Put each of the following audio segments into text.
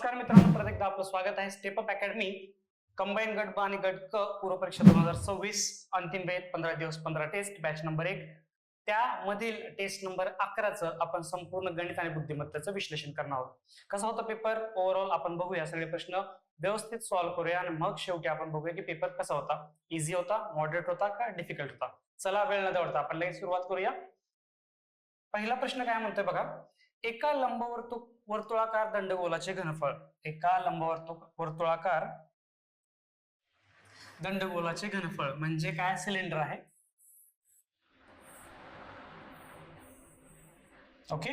नमस्कार मित्रांनो, परत एकदा आपलं स्वागत आहे स्टेप अप अकॅडमी कंबाईन गट ब आणि गट क पूर्व परीक्षा 2026 अंतिम वेळ 15 दिवस 15 टेस्ट बॅच नंबर 1 त्यामधील टेस्ट नंबर 11चं आपण संपूर्ण गणित आणि बुद्धिमत्तेचं विश्लेषण करणार आहोत. कसा होता पेपर ओव्हरऑल आपण बघूया, सगळे प्रश्न व्यवस्थित सॉल्व्ह करूया आणि मग शेवटी आपण बघूया की पेपर कसा होता, इझी होता, मॉडरेट होता का डिफिकल्ट होता. चला वेळ न दवडता आपण लगेच सुरुवात करूया. पहिला प्रश्न काय म्हणतोय बघा, एका वर्तुळाकार दंडगोलाचे घनफळ, एका वर्तुळाकार दंडगोलाचे घनफळ म्हणजे काय, सिलेंडर आहे. ओके,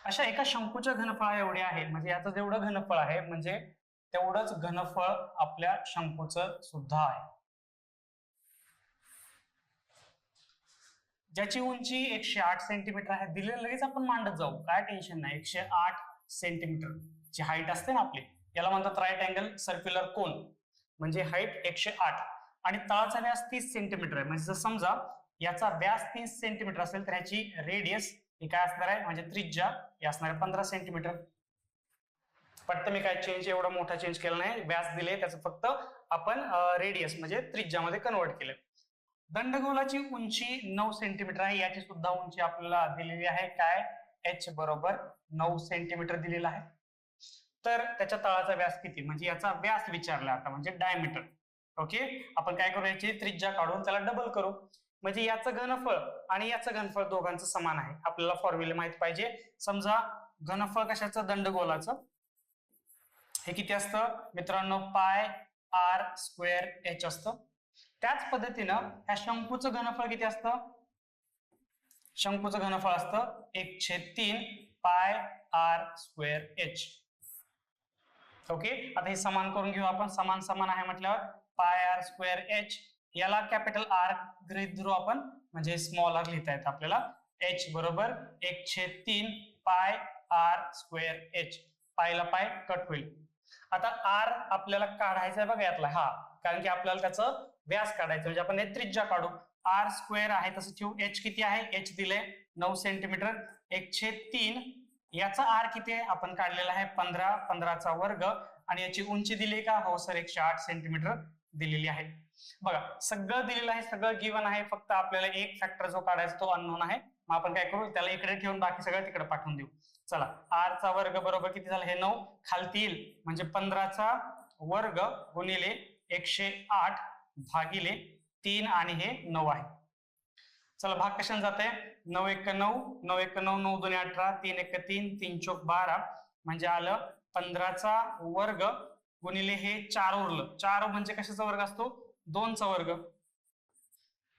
अशा एका शंकूच्या घनफळा एवढे आहे, म्हणजे याचं जेवढं घनफळ आहे म्हणजे तेवढंच घनफळ आपल्या शंकूचं सुद्धा आहे. ज्याची उंची 108 सेंटीमीटर आहे, दिलेलं लगेच आपण मांडत जाऊ, काय टेन्शन नाही. 108 सेंटीमीटर ची हाईट असते ना आपली, याला म्हणतात राईट अँगल सर्क्युलर कोन, म्हणजे हाईट 108 आणि तळाचा व्यास 30 सेंटीमीटर आहे. म्हणजे जर समजा याचा व्यास 30 सेंटीमीटर असेल तर याची रेडियस ही काय असणार आहे, म्हणजे त्रिज्या ही असणार आहे 15 सेंटीमीटर. फक्त मी काय चेंज एवढा मोठा चेंज केला नाही, व्यास दिले त्याचं फक्त आपण रेडियस म्हणजे त्रिज्यामध्ये कन्वर्ट केलं. दंडगोलाची उंची 9 सेंटीमीटर आहे, याची सुद्धा उंची आपल्याला दिलेली आहे, काय h बरोबर 9 सेंटीमीटर दिलेला आहे. तर त्याच्या तळाचा व्यास किती, म्हणजे याचा व्यास विचारला आता, म्हणजे डायमीटर. ओके, आपण काय करू, याची त्रिज्या काढून त्याला डबल करू, म्हणजे याचं घनफळ आणि याचं घनफळ दोघांचं समान आहे. आपल्याला फॉर्म्युला माहित पाहिजे. समजा घनफळ कशाचं, दंडगोलाचं, हे किती असतं मित्रांनो, पाय आर स्क्वेअर एच असतं. त्याच पद्धतीनं ह्या शंकूचं घनफळ किती असतं, शंकूचं घनफळ असतं 1/3 पाय आर स्क्वेअर एच. ओके, आता हे समान करून घेऊ आपण. समान समान आहे म्हटल्यावर पाय आर स्क्वेअर एच, याला कॅपिटल आर गृहीत धरू आपण, म्हणजे स्मॉल आर लिहिता येतं आपल्याला. एच बरोबर 1/3 पाय आर स्क्वेअर एच, पायला पाय कट होईल. आता आर आपल्याला काढायचा आहे बघा यातला, हा, कारण की आपल्याला त्याचं व्यास काढायचं, म्हणजे आपण हे त्रिज्या काढू. आर स्क्वेअर आहे तसं ठेवू. एच किती आहे, एच दिले 9 सेंटीमीटर. 1/3 याचा आर किती आहे, आपण काढलेला आहे 15, 15चा वर्ग, आणि याची उंची दिली का, हो सर 108 सेंटीमीटर दिलेली आहे. बघा सगळं दिलेलं आहे, सगळं गिवन आहे, फक्त आपल्याला एक फॅक्टर जो काढायचा तो अननोन आहे. मग आपण काय करू, त्याला इकडे ठेवून बाकी सगळं तिकडे पाठवून देऊ. चला, आर चा वर्ग बरोबर किती झालं, हे 9 खालती येईल, म्हणजे 15चा वर्ग गुणिले 108 भागिले 3 आणि हे 9 आहे. चला भाग कशाने जाते, 9 1 9, 9 1 9, 9 2 18, 3 1 3, 3 4 12, म्हणजे आलं 15चा वर्ग गुणिले हे 4 उरलं. 4 म्हणजे कशाचा वर्ग असतो, 2 चा वर्ग.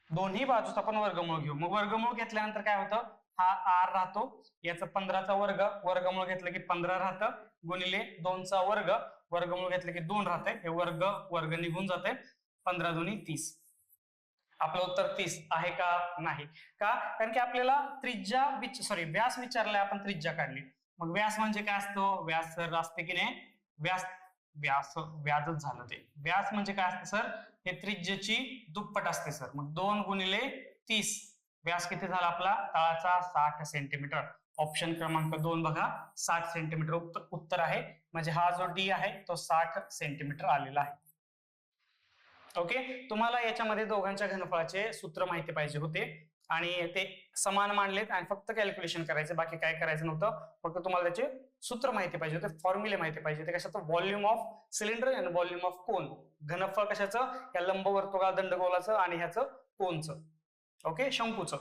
दोन्ही बाजूस आपण वर्गमूळ घेऊ. मग वर्गमूळ घेतल्यानंतर काय होतं, हा आर राहतो, याचं 15चा वर्ग, वर्गमूळ घेतलं की 15 राहतं, गुणिले 2 चा वर्ग, वर्गमूळ घेतलं की 2 राहते, हे वर्ग वर्ग निघून जाते, 15 दुनी 30. आपलं उत्तर 30 आहे का, नाही का, कारण की आपल्याला त्रिज्या व्यास विचारलाय, आपण त्रिज्या काढली. मग व्यास म्हणजे काय असतो, व्यास सर असते की नाही, व्याजच झालं ते. व्यास म्हणजे काय असतं सर, हे त्रिज्येची दुप्पट असते सर. मग 2 गुणिले 30, व्यास किती झाला आपला, तळाचा 60 सेंटीमीटर. ऑप्शन क्रमांक 2 बघा, 60 सेंटीमीटर उत्तर आहे, म्हणजे हा जो डी आहे तो 60 सेंटीमीटर आलेला आहे. ओके, तुम्हाला याच्यामध्ये दोघांच्या घनफळाचे सूत्र माहिती पाहिजे होते आणि ते समान मांडलेत आणि फक्त कॅल्क्युलेशन करायचे, बाकी काय करायचं नव्हतं. फक्त तुम्हाला त्याचे सूत्र माहिती पाहिजे होते, फॉर्म्युले माहिती पाहिजे होते. कशाचं, व्हॉल्यूम ऑफ सिलेंडर आणि व्हॉल्यूम ऑफ कोन. घनफळ कशाचं, या लंबवर्तुळाकार दंडगोलाचं आणि ह्याचं कोनचं. ओके, शंकूचं.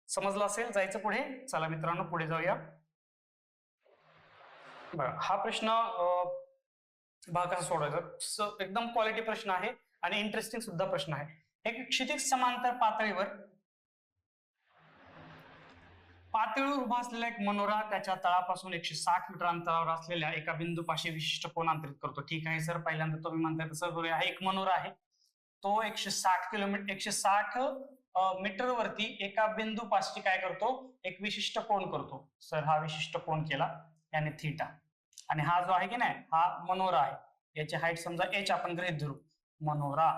समजलं असेल, जायचं पुढे. चला मित्रांनो पुढे जाऊया. बघा हा प्रश्न भाग कसा सोडवायचा, एकदम क्वालिटी प्रश्न आहे आणि इंटरेस्टिंग सुद्धा प्रश्न आहे. एक क्षितिज समांतर पातळीवर उभा असलेला एक मनोरा त्याच्या तळापासून 160 मीटर अंतरावर असलेल्या एका बिंदूपाशी विशिष्ट कोन अंतरित करतो. ठीक आहे सर, पहिल्यांदा तुम्ही म्हणताय तसं करूया. एक मनोरा आहे, तो 160 मीटर वरती एका बिंदूपाशी काय करतो, एक विशिष्ट कोन करतो. सर हा विशिष्ट कोन केला याने थीटा, आणि हा जो आहे की नाही हा मनोरा आहे, याची हाईट समजा h आपण गृहीत धरू, मनोरा.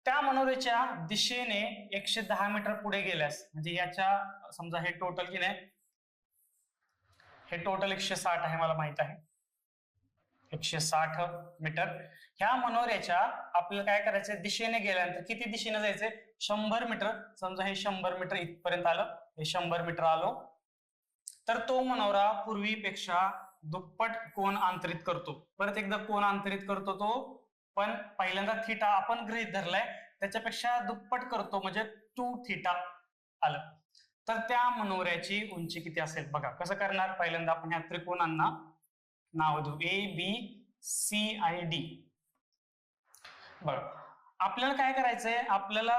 त्या मनोरेच्या दिशेने 110 मीटर पुढे गेल्यास, म्हणजे याच्या समजा हे टोटल की नाही, हे टोटल 160 आहे, मला माहित आहे 160 मीटर. ह्या मनोऱ्याच्या आपल्याला काय करायचं, दिशेने गेल्यानंतर किती दिशेने जायचंय, 100 मीटर. समजा हे 100 मीटर इथपर्यंत आलं, हे 100 मीटर आलो, तर तो मनोरा पूर्वीपेक्षा दुप्पट कोन अंतरित करतो. परत एकदा कोन अंतरित करतो तो, पण पहिल्यांदा थीटा आपण गृहीत धरलाय, त्याच्यापेक्षा दुप्पट करतो, म्हणजे 2 थीटा आलं. तर त्या मनोऱ्याची उंची किती असेल बघा. कसं करणार, पहिल्यांदा आपण ह्या त्रिकोणांना नाव देऊ, ए बी सी आणि डी. बघा आपल्याला काय करायचंय, आपल्याला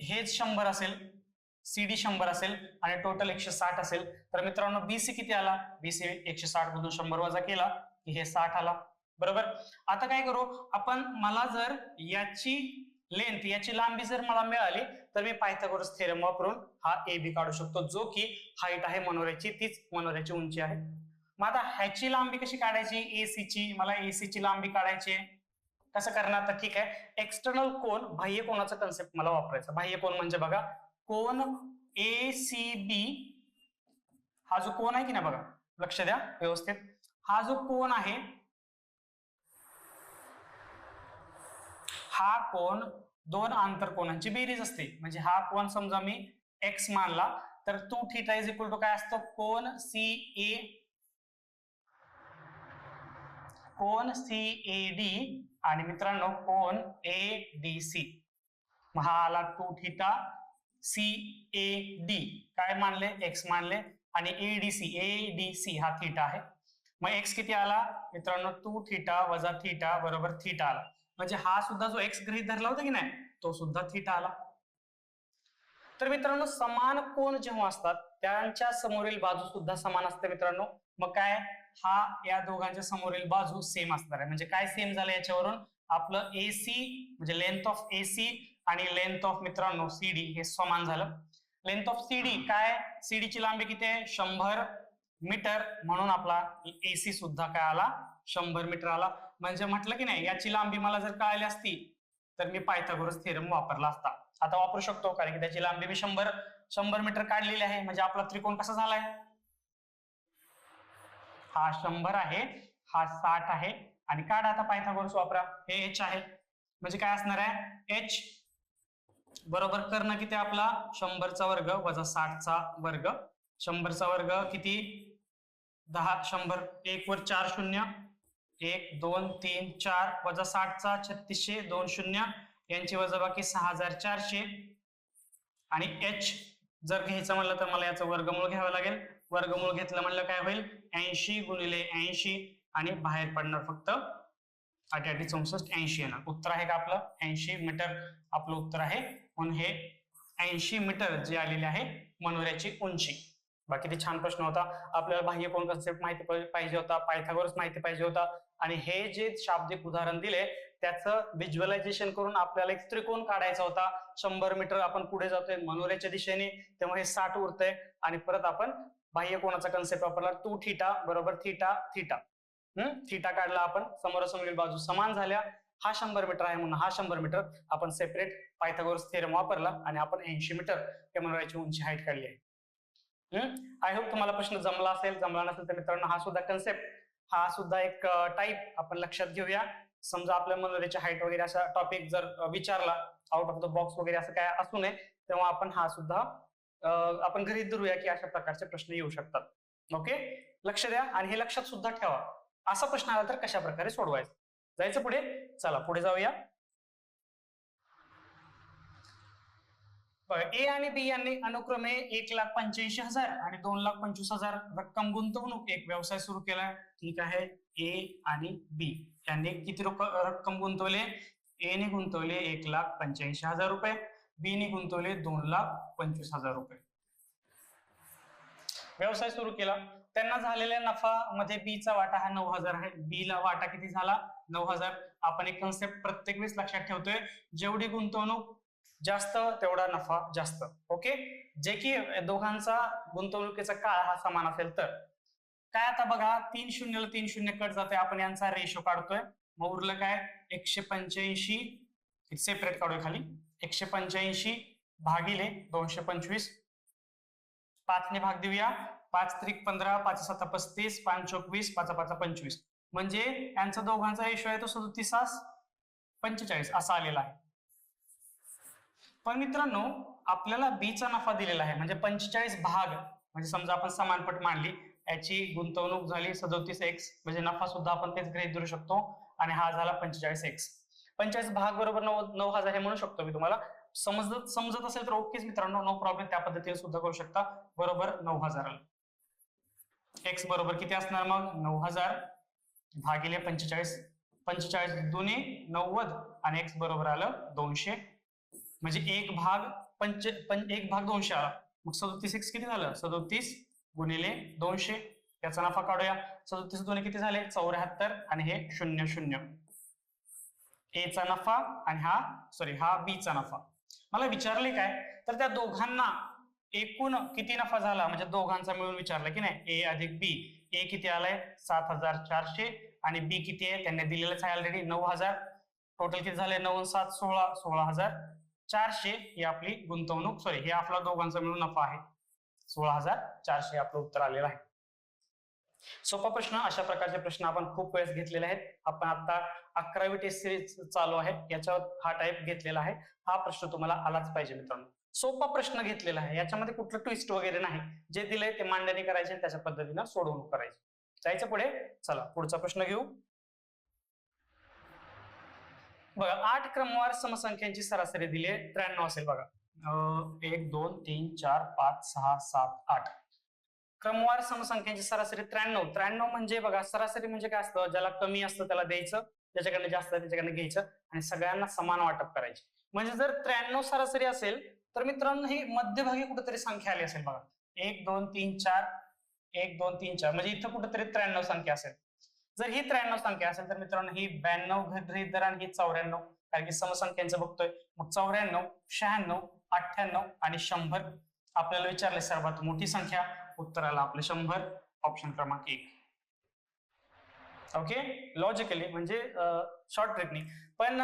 हेच 100 असेल, सीडी 100 असेल आणि टोटल 160 असेल, तर मित्रांनो बीसी किती आला, बीसी 160 मधून 100 वजा केला की हे 60 आला, बरोबर. आता काय करू आपण, मला जर याची लेंथ, याची लांबी जर मला मिळाली, तर मी पायथागोरस थेरम वापरून हा ए बी काढू शकतो, जो की हाईट आहे मनोऱ्याची, तीच मनोऱ्याची उंची आहे. मग आता ह्याची लांबी कशी काढायची, एसी ची, मला एसी ची लांबी काढायची, कसं करणार, तर ठीक आहे, एक्सटर्नल कोन, बाह्य कोनाचा कन्सेप्ट मला वापरायचा. बाह्य कोन म्हणजे बघा, कोन एसीबी, हा जो कोन आहे की नाही बघा, लक्ष द्या व्यवस्थित, हा जो कोन आहे, हा कोन दोन आंतरकोनांची बेरीज असते. म्हणजे हा कोन समजा मी एक्स मानला, तर 2 थीटा इज इक्वल टू काय असतो, कोन सी ए, कोन सी ए डी आणि मित्रांनो कोन ए डी सी. हा आला 2 थीटा, सी ए डी काय मानले, एक्स मानले, आणि एडीसी हा थीटा आहे. मग एक्स किती आला मित्रांनो, 2 थीटा वजा थीटा बरोबर थीटा आला. म्हणजे हा सुद्धा जो एक्स गृहीत धरला होता की नाही, तो सुद्धा थीटा आला. तर मित्रांनो समान कोन जेव्हा असतात, त्यांच्या समोरील बाजू सुद्धा समान असते मित्रांनो. मग काय, हा या दोघांच्या समोरील बाजू सेम असणार आहे. म्हणजे काय सेम झालं, याच्यावरून आपलं एसी म्हणजे लेंथ ऑफ एसी आणि लेंथ ऑफ मित्रांनो सीडी हे समान झालं. लेंथ ऑफ सीडी काय, सीडी ची लांबी किती आहे, 100 मीटर, म्हणून आपला एसी सुद्धा काय आला, 100 मीटर आला. म्हणजे म्हटलं की नाही, याची लांबी मला जर कळली असती, तर मी पायथागोरस थेरम वापरला असता. आता वापरू शकतो, कारण की त्याची लांबी मी 100 मीटर काढलेली आहे. म्हणजे आपला त्रिकोण कसा झालाय, हा 100 आहे, हा 60 आहे, आणि काढा आता पायथागोरस वापरा, हे एच आहे. म्हणजे काय असणार आहे, एच बरोबर कर्ण किती आपला 100 चा वर्ग वजा 60 चा वर्ग. 100 चा वर्ग किती 10, 100 1 वर 4 शून्य, 1 2 3 4 वजा 60 चा 3600, 2 शून्य, यांची वजाबाकी 6400, आणि एच जर घ्यायचं म्हणलं तर मला याचं वर्गमूळ घ्यावं लागेल. वर्गमूळ घेतलं म्हणलं काय होईल, 80 गुणिले 80, आणि बाहेर पडणार फक्त 88 64 80 येणार. उत्तर आहे का आपलं 80 मीटर, आपलं उत्तर आहे. म्हणून हे 80 मीटर जे आलेले आहे मनोऱ्याची उंची. बाकी ते छान प्रश्न होता. आपल्याला बाह्य कोन कन्सेप्ट माहिती पाहिजे होता, पायथागोरस माहिती पाहिजे होता, आणि हे जे शाब्दिक उदाहरण दिले त्याचं व्हिज्युअलायझेशन करून आपल्याला एक त्रिकोण काढायचा होता. 100 मीटर आपण पुढे जातोय मनोऱ्याच्या दिशेने, तेव्हा हे 60 उरतंय, आणि परत आपण बाह्य कोनाचा कन्सेप्ट वापरला, 2 थीटा बरोबर थीटा थीटा. थीटा काढला आपण, समोरासमोरील बाजू समान झाल्या. हा 100 मीटर आहे म्हणून हा 100 मीटर आपण सेपरेट पायथागोरस थेरम वापरला, आणि आपण 80 मीटर या मनोऱ्याची उंची हाईट काढली आहे. आय होप तुम्हाला प्रश्न जमला असेल. जमला नसेल तर मित्रांनो हा सुद्धा कन्सेप्ट, हा सुद्धा एक टाईप आपण लक्षात घेऊया. समजा आपल्या मनोऱ्याची हाईट वगैरे असा टॉपिक जर विचारला, आउट ऑफ द बॉक्स वगैरे असं काय असू नये, तेव्हा आपण हा सुद्धा आपण गृहीत धरूया की अशा प्रकारचे प्रश्न येऊ शकतात. ओके, लक्ष द्या, आणि हे लक्षात सुद्धा ठेवा, असा प्रश्न आला तर कशा प्रकारे सोडवायचा. जायचं पुढे, चला पुढे जाऊया. ए आणि बी यांनी अनुक्रमे 1,85,000 आणि 2,25,000 रक्कम गुंतवणूक एक व्यवसाय सुरू केला. ठीक आहे, ए आणि बी यांनी किती रक्कम गुंतवले, ए ने गुंतवले 1,85,000 रुपये, बी ने गुंतवले 2,25,000 रुपये. व्यवसाय सुरू केला. त्यांना झालेल्या नफा मध्ये बी चा वाटा हा 9,000 आहे. बी ला वाटा किती झाला, 9,000. आपण एक कन्सेप्ट प्रत्येक वेळेस लक्षात ठेवतोय, जेवढी गुंतवणूक जास्त तेवढा नफा जास्त. ओके, जे की दोघांचा गुंतवणुकीचा काळ हा समान असेल तर. काय आता बघा, 3 शून्यला 3 शून्य कट जाते, आपण यांचा रेशो काढतोय. मग उरलं काय, 185 सेपरेट काढूया खाली. 185 भागिले 225. 5 ने भाग देऊया. 5 त्रिक 15, 5 7 35, 5 चौक 20, 5 5 25. म्हणजे यांचा दोघांचा रेशो आहे तो 37 45 असा आलेला आहे. पण मित्रांनो आपल्याला बी चा नफा दिलेला आहे म्हणजे 45 भाग, म्हणजे समजा आपण समानपट मांडली, याची गुंतवणूक झाली 37x, म्हणजे नफा सुद्धा आपण तेच गृहीत धरू शकतो आणि हा झाला 45x. 45 भाग बरोबर 9000 हे म्हणू शकतो मी तुम्हाला. समजत असेल तर ओकेच मित्रांनो, नो प्रॉब्लेम, त्या पद्धतीने सुद्धा करू शकता. बरोबर 9000. एक्स बरोबर किती असणार मग 9000 भागिले 45. 45 दुने 90 आणि एक्स बरोबर आलं 200. म्हणजे 1 भाग 200 आला. मग 37x किती झालं 37 गुणिले 200. याचा नफा काढूया. 37 दुने किती झाले 74 आणि हे 00. ए चा नफा आणि हा बी चा नफा. मला विचारले काय तर त्या दोघांना एकूण किती नफा झाला म्हणजे दोघांचा मिळून विचारलं की नाही. ए अधिक बी. ए किती आलाय 7400 आणि बी किती आहे त्यांनी दिलेलंच आहे ऑलरेडी 9000. टोटल किती झाले 9 7 16 16400 ही आपली गुंतवणूक, हे आपला दोघांचा मिळून नफा आहे. 16400 आपलं उत्तर आलेलं आहे. सोपा प्रश्न. अशा प्रकारचे प्रश्न आपण खूप वेळेस घेतलेले आहेत. आपण आता 11वी टेस्ट सिरीज चालू आहे याच्यावर हा टाइप घेतलेला आहे. हा प्रश्न तुम्हाला आलाच पाहिजे मित्रांनो. सोपा प्रश्न घेतलेला आहे, याच्यामध्ये कुठलं ट्विस्ट वगैरे नाही. जे दिलंय ते मांडणी करायची आणि त्याच्या पद्धतीनं सोडवणूक करायची. जायचं पुढे. चला पुढचा प्रश्न घेऊ. बघा 8 क्रमवार समसंख्यांची सरासरी दिली आहे 93 असेल बघा. 1 2 3 4 5 6 7 8 क्रमवार समसंख्यांची सरासरी 93 म्हणजे बघा सरासरी म्हणजे काय असतं, ज्याला कमी असतं त्याला द्यायचं, ज्याच्याकडे जास्त आहे त्याच्याकडे घ्यायचं आणि सगळ्यांना समान वाटप करायचे. म्हणजे जर 93 सरासरी असेल तर मित्रांनो ही मध्यभागी कुठेतरी संख्या आली असेल बघा. 1 2 3 4 1 2 3 4 म्हणजे इथं कुठेतरी 93 संख्या असेल. जर ही 93 संख्या असेल तर मित्रांनो ही 92 गृहीत धरा आणि ही 94, कारण की समसंख्यांचं बघतोय. मग 94 96 98 आणि 100 आपल्याला विचारले सर्वात मोठी संख्या. उत्तराला आपलं 100, ऑप्शन क्रमांक 1. ओके, लॉजिकली म्हणजे शॉर्ट ट्रिकनी. पण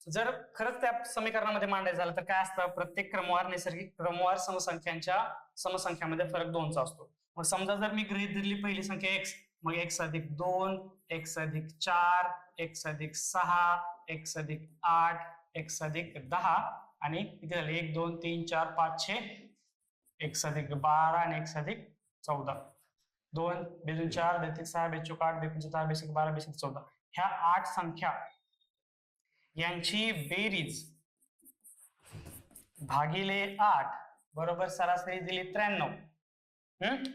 जर खरंच त्या समीकरणामध्ये मांडायचं झालं तर काय असतं, प्रत्येक नैसर्गिक क्रमवार समसंख्यामध्ये फरक 2चा असतो. मग समजा जर मी गृहीत धरली पहिली संख्या x, मग x अधिक 2 x अधिक 4 x अधिक 6 x अधिक 8 x अधिक 10 आणि किती झाले 1 2 3 4 5 6 x अधिक 12 आणि x अधिक 14. 2 बेजून 4 बेसिक 6 बेचूक 8 बेपंच 10 बेसिक 12 बेसिक 14 ह्या 8 संख्या यांची बेरीज भागिले 8 बरोबर सरासरी दिली 93.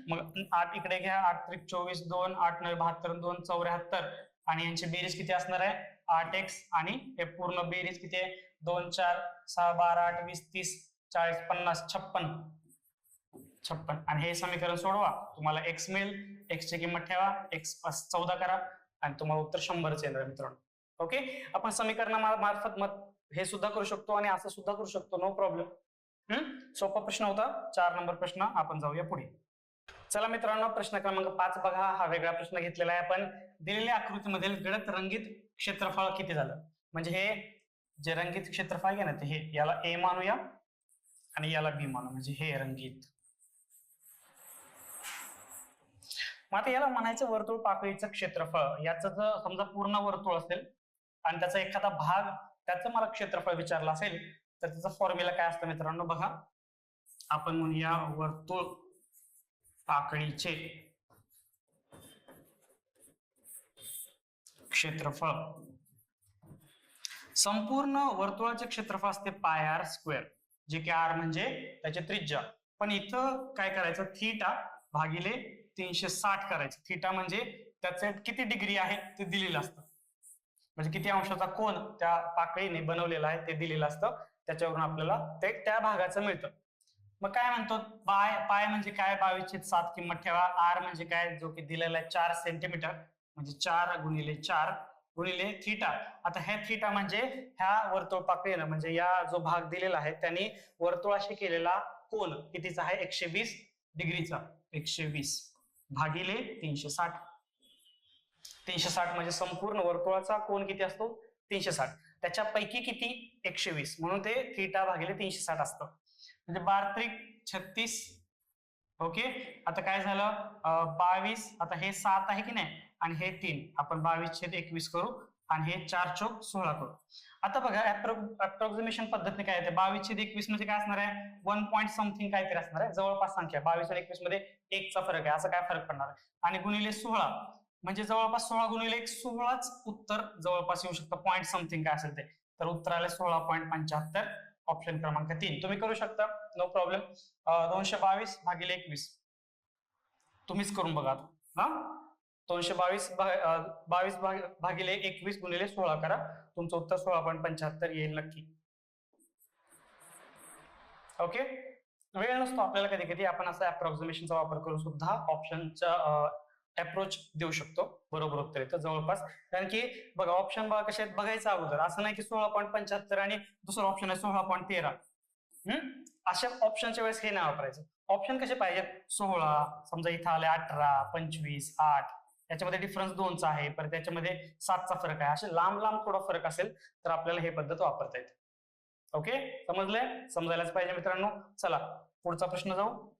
मग 8 इकडे घ्या. 8 त्रिक 24 2 8 9 72 2 74 आणि यांची बेरीज किती असणार आहे 8x आणि हे पूर्ण बेरीज किती आहे 2 4 6 12 8 20 30 40 50 56 आणि हे समीकरण सोडवा तुम्हाला x मिळेल. x ची किंमत ठेवा, x 14 करा आणि तुम्हाला उत्तर 100च येणार मित्रांनो. ओके, आपण समीकरणामार्फत हे सुद्धा करू शकतो आणि असं सुद्धा करू शकतो, नो प्रॉब्लेम. सोपा प्रश्न होता. 4 नंबर प्रश्न. आपण जाऊया पुढे. चला मित्रांनो, प्रश्न क्रमांक 5 बघा. हा वेगळा प्रश्न घेतलेला आहे. आपण दिलेल्या आकृतीमधील गडद रंगीत क्षेत्रफळ किती झालं, म्हणजे हे जे रंगीत क्षेत्रफळ आहे ना ते हे याला a मानूया आणि याला b मानू, म्हणजे हे रंगीत. मग आता याला म्हणायचं वर्तुळ पाकळीचं क्षेत्रफळ. याचं जर समजा पूर्ण वर्तुळ असेल आणि त्याचा एखादा भाग त्याचं मला क्षेत्रफळ विचारलं असेल तर त्याचा फॉर्म्युला काय असतं मित्रांनो बघा. आपण म्हणूया वर्तुळ पाकळीचे क्षेत्रफळ. संपूर्ण वर्तुळाचे क्षेत्रफळ असते पाय आर स्क्वेअर, जे की आर म्हणजे त्याची त्रिज्या. पण इथं काय करायचं थीटा भागिले 360 करायचं. थीटा म्हणजे त्याचे किती डिग्री आहे ते दिलेलं असतं, म्हणजे किती अंशाचा कोन त्या पाकळीने बनवलेला आहे ते दिलेलं असतं. त्याच्यावरून आपल्याला ते त्या भागाचं मिळतं. मग काय म्हणतो पाय म्हणजे काय 22/7 किंमत ठेवा. आर म्हणजे काय जो की दिलेला आहे 4 सेंटीमीटर, म्हणजे 4 गुणिले 4 गुणिले थीटा. आता हे थीटा म्हणजे ह्या वर्तुळ पाकळीनं म्हणजे या जो भाग दिलेला आहे त्यांनी वर्तुळाशी केलेला कोन कितीचा आहे 120 डिग्रीचा. 120 भागिले 360. 360 म्हणजे संपूर्ण वर्तुळाचा कोन किती असतो 360. त्याच्यापैकी किती 120, म्हणून ते थीटा भागिले 360 असतं. म्हणजे 12×36. ओके, आता काय झालं 22. आता हे 7 आहे की नाही आणि हे 3, आपण 22/21 करू आणि हे 4×16 करू. आता बघा अप्रॉक्सिमेशन पद्धतीने काय येते, 22/21 म्हणजे काय असणार आहे, 1 पॉईंट समथिंग काहीतरी असणार आहे, जवळपास संख्या. 22 आणि 21 मध्ये 1चा फरक आहे, असं काय फरक पडणार आहे. आणि गुणिले 16 म्हणजे जवळपास 16 गुणिले 1 16च उत्तर जवळपास येऊ शकतं, पॉईंट समथिंग काय असेल ते. तर उत्तर आले 16.75, ऑप्शन क्रमांक 3. तुम्ही करू शकता, नो प्रॉब्लेम. 222/21 तुम्हीच करून बघा. हा 222 भागिले 21 गुणिले 16 करा, तुमचं उत्तर 16.75 येईल नक्की. ओके, वेळ नसतो आपल्याला, कधी कधी आपण असा अप्रॉक्सिमेशनचा वापर करून सुद्धा ऑप्शनचा अप्रोच देऊ शकतो बरोबर उत्तर येतं जवळपास. कारण की बघा ऑप्शन बघा कसे आहेत बघायचं अगोदर, असं नाही की 16.75 आणि दुसरा ऑप्शन आहे 16.13. अशा ऑप्शनच्या वेळेस हे नाही वापरायचं. ऑप्शन कसे पाहिजेत, 16, समजा इथं आले 18, 25, 8, याच्यामध्ये डिफरन्स 2चा आहे, पण त्याच्यामध्ये 7चा फरक आहे, असे लांब लांब थोडा फरक असेल तर आपल्याला हे पद्धत वापरता येते. ओके, समजलंय, समजायलाच पाहिजे मित्रांनो. चला पुढचा प्रश्न जाऊ.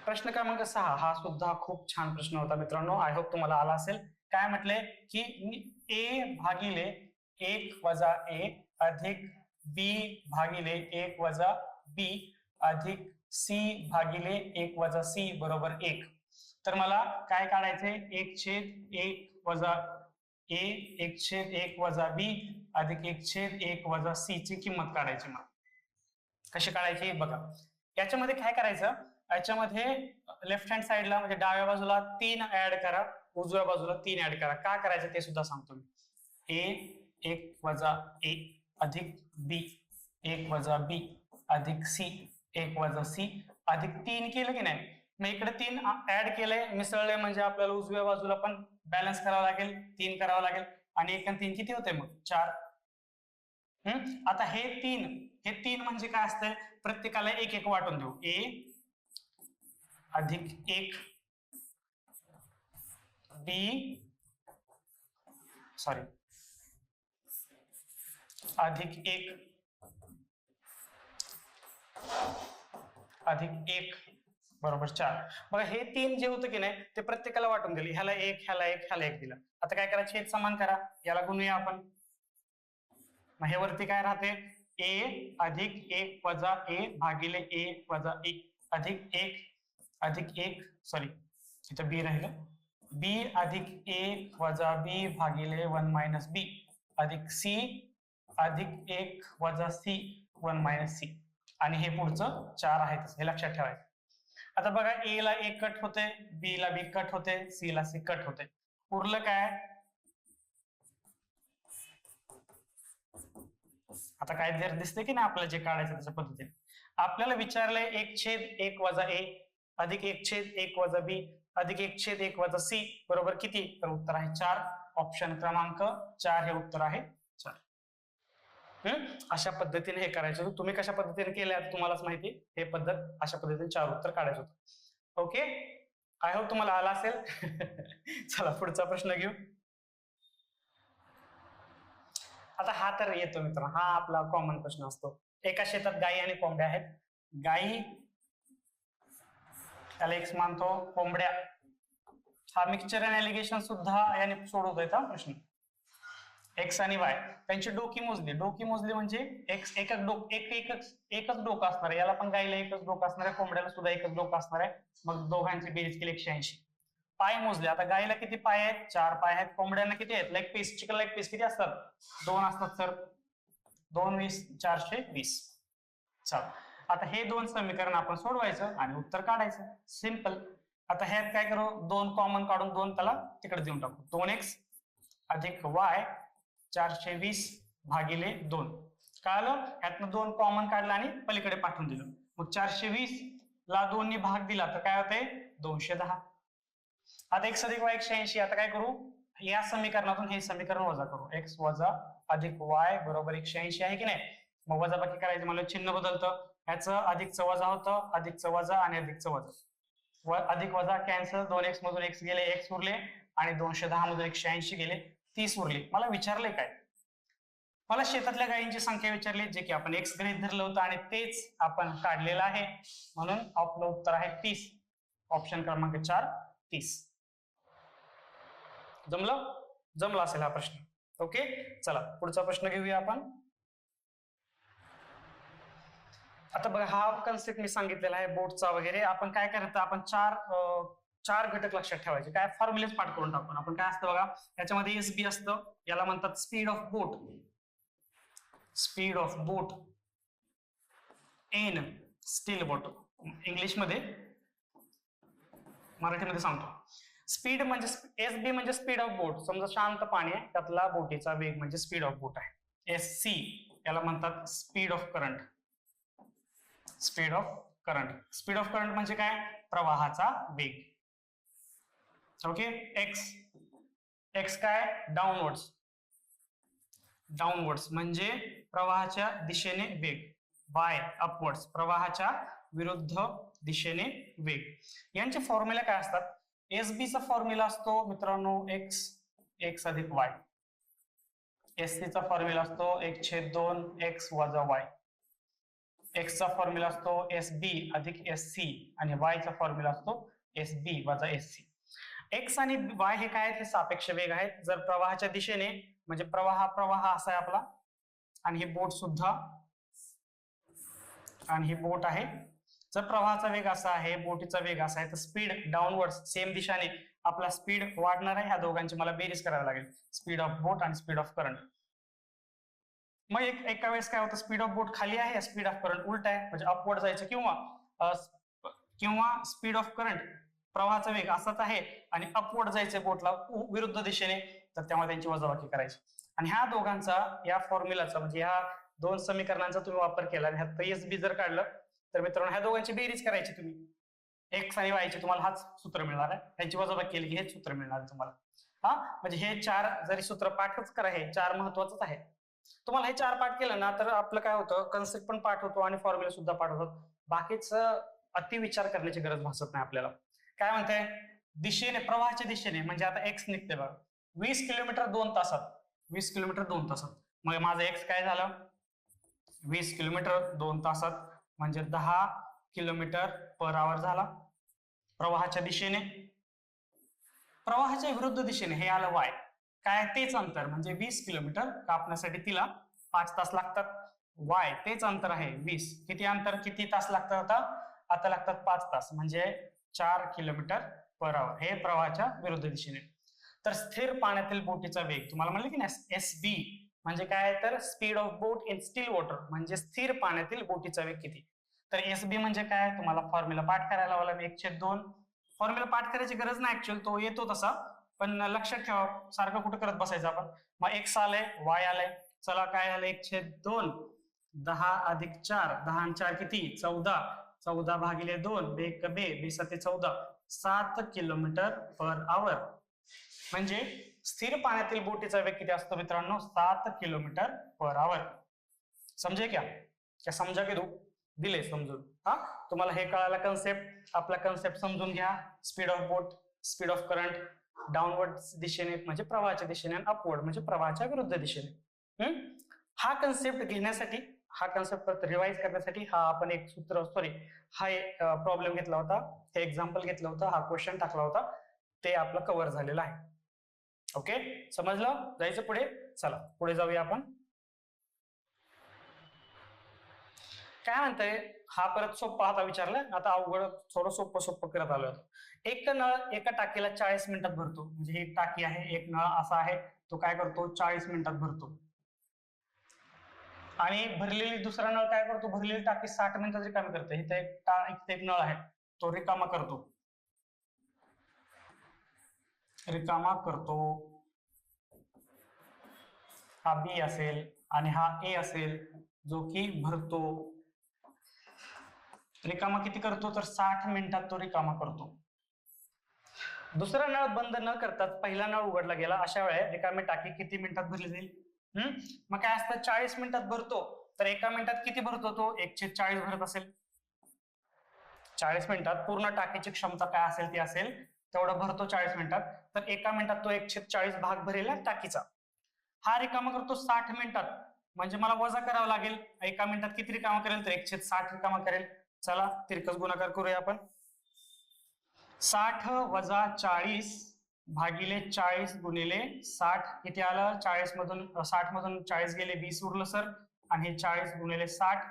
प्रश्न क्रमांक 6 हा सुद्धा खूप छान प्रश्न होता मित्रांनो, आय होप तुम्हाला आला असेल. काय म्हटले की a भागिले 1 वजा a अधिक b भागिले 1 वजा b अधिक c भागिले 1 वजा c बरोबर 1. तर मला काय काढायचंय, 1/1 वजा a 1/1 वजा b अधिक 1/1 वजा c ची किंमत काढायची. मला कशी काढायची बघा, याच्यामध्ये काय करायचं, याच्यामध्ये लेफ्ट हँड साइडला म्हणजे डाव्या बाजूला 3 ऍड करा, उजव्या बाजूला 3 ऍड करा. का करायचं ते सुद्धा सांगतो मी. a 1 वजा a अधिक b 1 वजा b अधिक c 1 वजा c अधिक 3 केलं की नाही, मग इकडे 3 ऍड केलंय, मिसळले, म्हणजे आपल्याला उजव्या बाजूला पण बॅलन्स करावं लागेल, 3 करावं लागेल, आणि 1 आणि 3 किती होते मग 4. आता हे 3 म्हणजे काय असतंय, प्रत्येकाला 1 वाटून देऊ. a अधिक 1 b अधिक 1 अधिक 1 बरोबर 4. बघा हे 3 जे होतं की नाही ते प्रत्येकाला वाटून दिले, ह्याला 1 ह्याला 1 ह्याला 1 दिलं. आता काय करायचं, छेद समान करा, याला गुणूया आपण. मग हे वरती काय राहते, a अधिक 1 वजा a भागिले 1 वजा 1 अधिक 1 अधिक 1 इथं b राहिलं, b अधिक 1 वजा b भागिले 1 मायनस b अधिक c अधिक 1 वजा c 1 मायनस c, आणि हे पुढचं 4 आहे, हे लक्षात ठेवायचं. आता बघा a ला 1 कट होते, b ला b कट होते, c ला c कट होते, उरलं काय. आता काय जर दिसते की नाही आपल्याला जे काढायचं त्याच्या पद्धतीने, आपल्याला विचारलंय 1/1 वजा a अधिक 1/1 वजा b अधिक 1/1 वजा c बरोबर किती, तर उत्तर आहे 4. ऑप्शन क्रमांक 4 हे उत्तर आहे 4. अशा पद्धतीने हे करायचं. तुम्ही कशा पद्धतीने केलं तुम्हालाच माहिती, हे पद्धत अशा पद्धतीने 4 उत्तर काढायचं होतं. ओके, आय होप तुम्हाला आला असेल. चला पुढचा प्रश्न घेऊ. आता हा तर येतो मित्र, हा आपला कॉमन प्रश्न असतो. एका शेतात गायी आणि कोंबड्या आहेत. गायी त्याला x मानतो, कोंबड्या, हा मिक्सचर अँड एलिगेशन सुद्धा याने सोडवता येतो प्रश्न. x आणि y त्यांची डोकी मोजली म्हणजे x एकच डोकं असणार आहे, याला पण गायीला एकच डोकं असणार आहे, कोंबड्याला सुद्धा एकच डोकं असणार आहे. मग दोघांची बेरीज केली 180. पाय मोजले, आता गायीला किती पाय आहेत, 4 पाय आहेत, कोंबड्यांना किती आहेत, leg piece, chicken leg piece किती असतात, 2 असतात सर, 2 20 420. चला आता हे 2 समीकरण आपण सोडवायचं आणि उत्तर काढायचं, सिंपल. आता ह्यात काय करू, 2 कॉमन काढून 2 त्याला तिकडे देऊन टाकू. 2x अधिक y 420 भागिले 2. कळालं, ह्यातनं 2 कॉमन काढला आणि पलीकडे पाठवून दिलं. मग 420 ला 2 ने भाग दिला तर काय होते 210. आता x अधिक y 180. आता काय करू, या समीकरणातून हे समीकरण वजा करू, x वजा अधिक y बरोबर 180 आहे की नाही. मग वजाबाकी करायचं मला चिन्ह बदलतं, ह्याचं अधिकचं वजा होतं, अधिकचं वजा आणि अधिकचं वजा, अधिक वजा कॅन्सल, 2x मधून x गेले, x उरले आणि 210 मधून 180 गेले. 30 उरली. मला विचारले काय? मला शेतातल्या गायींची संख्या विचारली, जे की आपण x गृहीत धरलं होतं आणि तेच आपण काढलेलं आहे. म्हणून आपलं उत्तर आहे 30. ऑप्शन क्रमांक 4 30. जमला असेल हा प्रश्न. ओके, चला पुढचा प्रश्न घेऊया आपण. आता बघा, हा कन्सेप्ट मी सांगितलेला आहे बोटचा वगैरे. आपण काय करायचं, आपण चार घटक लक्षात ठेवायचे. काय फॉर्म्युलेच पाठ करून टाकून आपण. काय असतं बघा, याच्यामध्ये एसबी असतं, याला म्हणतात speed of boat. Speed of boat in still boat. इंग्लिशमध्ये, मराठीमध्ये सांगतो. स्पीड म्हणजे एसबी म्हणजे स्पीड ऑफ बोट. समजा शांत पाणी आहे, त्यातला बोटीचा वेग म्हणजे स्पीड ऑफ बोट आहे. एससी याला म्हणतात speed of current. Speed of current. Speed of current म्हणजे काय? प्रवाहाचा वेग. ओके. एक्स काय? डाऊनवर्ड्स. डाऊनवर्ड्स म्हणजे प्रवाहाच्या दिशेने वेग. वाय अपवर्ड्स, प्रवाहाच्या विरुद्ध दिशेने वेग. यांचे फॉर्म्युला काय असतात? एसबी चा फॉर्म्युला असतो मित्रांनो एक्स अधिक वाय. एससी चा फॉर्म्युला असतो 1/2 एक्स वजा वाय. एक्स चा फॉर्म्युला असतो एसबी अधिक एससी आणि वाय चा फॉर्म्युला असतो एसबी वजा एससी. एक्स आणि वाय हे काय आहेत? हे सापेक्ष वेग आहेत. जर प्रवाहाच्या दिशेने म्हणजे प्रवाह असा आहे आपला, आणि ही बोट सुद्धा, आणि ही बोट आहे. जर प्रवाहाचा वेग असा आहे, बोटीचा वेग असा आहे, तर स्पीड डाऊनवर्ड सेम दिशेने आपला स्पीड वाढणार आहे. ह्या दोघांची मला बेरीज करावी लागेल, स्पीड ऑफ बोट आणि स्पीड ऑफ करंट. मग एका वेळेस काय होतं, स्पीड ऑफ बोट खाली आहे, स्पीड ऑफ करंट उलट आहे, म्हणजे अपवर्ड जायचं, किंवा स्पीड ऑफ करंट प्रवाहाचा वेग असाच आहे आणि अपवर्ड जायचं बोटला विरुद्ध दिशेने, तर त्यामुळे त्यांची वजाबाकी करायची. आणि ह्या दोघांचा, या फॉर्म्युलाचा म्हणजे ह्या दोन समीकरणांचा तुम्ही वापर केला, ह्यात एसबी जर काढलं तर मित्रांनो ह्या दोघांची बेरीज करायची तुम्ही. एक्स आणि वाय ची तुम्हाला हाच सूत्र मिळणार आहे. त्यांची वजाबाकी केली की हेच सूत्र मिळणार आहे तुम्हाला. हा म्हणजे हे 4 जरी सूत्र पाठच करा, हे 4 महत्वाचंच आहे. तुम्हाला हे 4 पाठ केलं ना तर आपलं काय होतं, कन्सेप्ट पण पाठ होतो आणि फॉर्म्युला सुद्धा पाठ होतो. बाकीच अति विचार करण्याची गरज भासत नाही आपल्याला. काय म्हणताय? दिशेने, प्रवाहाच्या दिशेने म्हणजे आता एक्स निघते बघा 20 किलोमीटर 2 तासात. 20 किलोमीटर 2 तासात. मग माझं एक्स काय झालं? 20 किलोमीटर 2 तासात म्हणजे 10 किलोमीटर पर आवर झाला प्रवाहाच्या दिशेने. प्रवाहाच्या विरुद्ध दिशेने हे आलं वाय. काय? तेच अंतर म्हणजे 20 किलोमीटर कापण्यासाठी तिला 5 तास लागतात. वाय तेच अंतर आहे 20. किती अंतर, किती तास लागतात आता लागतात 5 तास, म्हणजे 4 किलोमीटर पर आवर. हे प्रवाहाच्या विरुद्ध दिशेने. तर स्थिर पाण्यातील बोटीचा वेग तुम्हाला म्हणलं की नाही, एसबी म्हणजे काय? तर speed of boat in steel water, म्हणजे स्थिर पाण्यातील बोटीचा वेग किती. तर एसबी म्हणजे काय? तुम्हाला फॉर्म्युला पाठ करायला लावला मी 1/2. फॉर्म्युला पाठ करायची गरज नाही ऍक्च्युअल, तो येतो तसा, पण लक्षात ठेवा, सारखं कुठं करत बसायचं आपण. मग एक्स आलंय, वाय आलंय. चला काय आलं? 1/2 10 अधिक 4, 10 आणि 4 किती? 14. 14 भागिले 2, बे 7 14, 7 किलोमीटर पर आवर. म्हणजे स्थिर पाण्यातील बोटीचा वेग किती असतो मित्रांनो? 7 किलोमीटर पर आवर. समजे क्या समजा की दिले समजून. हा तुम्हाला हे कळाला कन्सेप्ट. आपला कन्सेप्ट समजून घ्या. Speed of boat, speed of current, downward दिशेने म्हणजे प्रवाहाच्या दिशेने, आणि अपवर्ड म्हणजे प्रवाहाच्या विरुद्ध दिशेने. हा कन्सेप्ट घेण्यासाठी, हा कन्सेप्ट रिवाइज करण्यासाठी हा आपण एक सूत्र, हा एक प्रॉब्लेम घेतला होता, हे एक्झाम्पल घेतलं होतं, हा क्वेश्चन टाकला होता, ते आपलं कव्हर झालेलं आहे. ओके, समजलं? जायचं पुढे. चला पुढे जाऊया आपण. काय म्हणतंय, हा परत सोप्पा आता विचारलाय, आता अवघड थोडं सोपं करत आलोय. एक नळ एका टाकीला 40 मिनिटात भरतो. म्हणजे ही टाकी आहे, एक नळ असा आहे, तो काय करतो? 40 मिनिटात भरतो. आणि भरलेली दुसरा नळ काय करतो? भरलेली टाकी 60 मिनिटात रिकामी करते. इथे एक नळ आहे, तो रिकामा करतो. हा बी असेल आणि हा ए असेल, जो की भरतो. रिकामा किती करतो? तर 60 मिनिटात तो रिकामा करतो. दुसरा नळ बंद न करताच पहिला नळ उघडला गेला, अशा वेळेस रिकामी टाकी किती मिनिटात भरली जाईल? मग काय असतं? 40 मिनिटात भरतो, तर एका मिनिटात किती भरतो तो? 1/40 भरत असेल. 40 मिनिटात पूर्ण टाकीची क्षमता काय असेल ती असेल, तेवढं भरतो 40 मिनिटात. तर एका मिनिटात तो 1/40 भाग भरेल टाकीचा. हा रिकामा करतो 60 मिनिटात, म्हणजे मला वजा करावं लागेल. एका मिनिटात किती रिकामा करेल तर 1/60 रिकामा करेल. चला तिरकस गुणाकार करूया आपण. 60 वजा 40 भागिले 40 गुणिले 60 किती आलं? 40 मधून 60 मधून 40 गेले, 20 उरलं सर. आणि हे 40 गुणिले 60,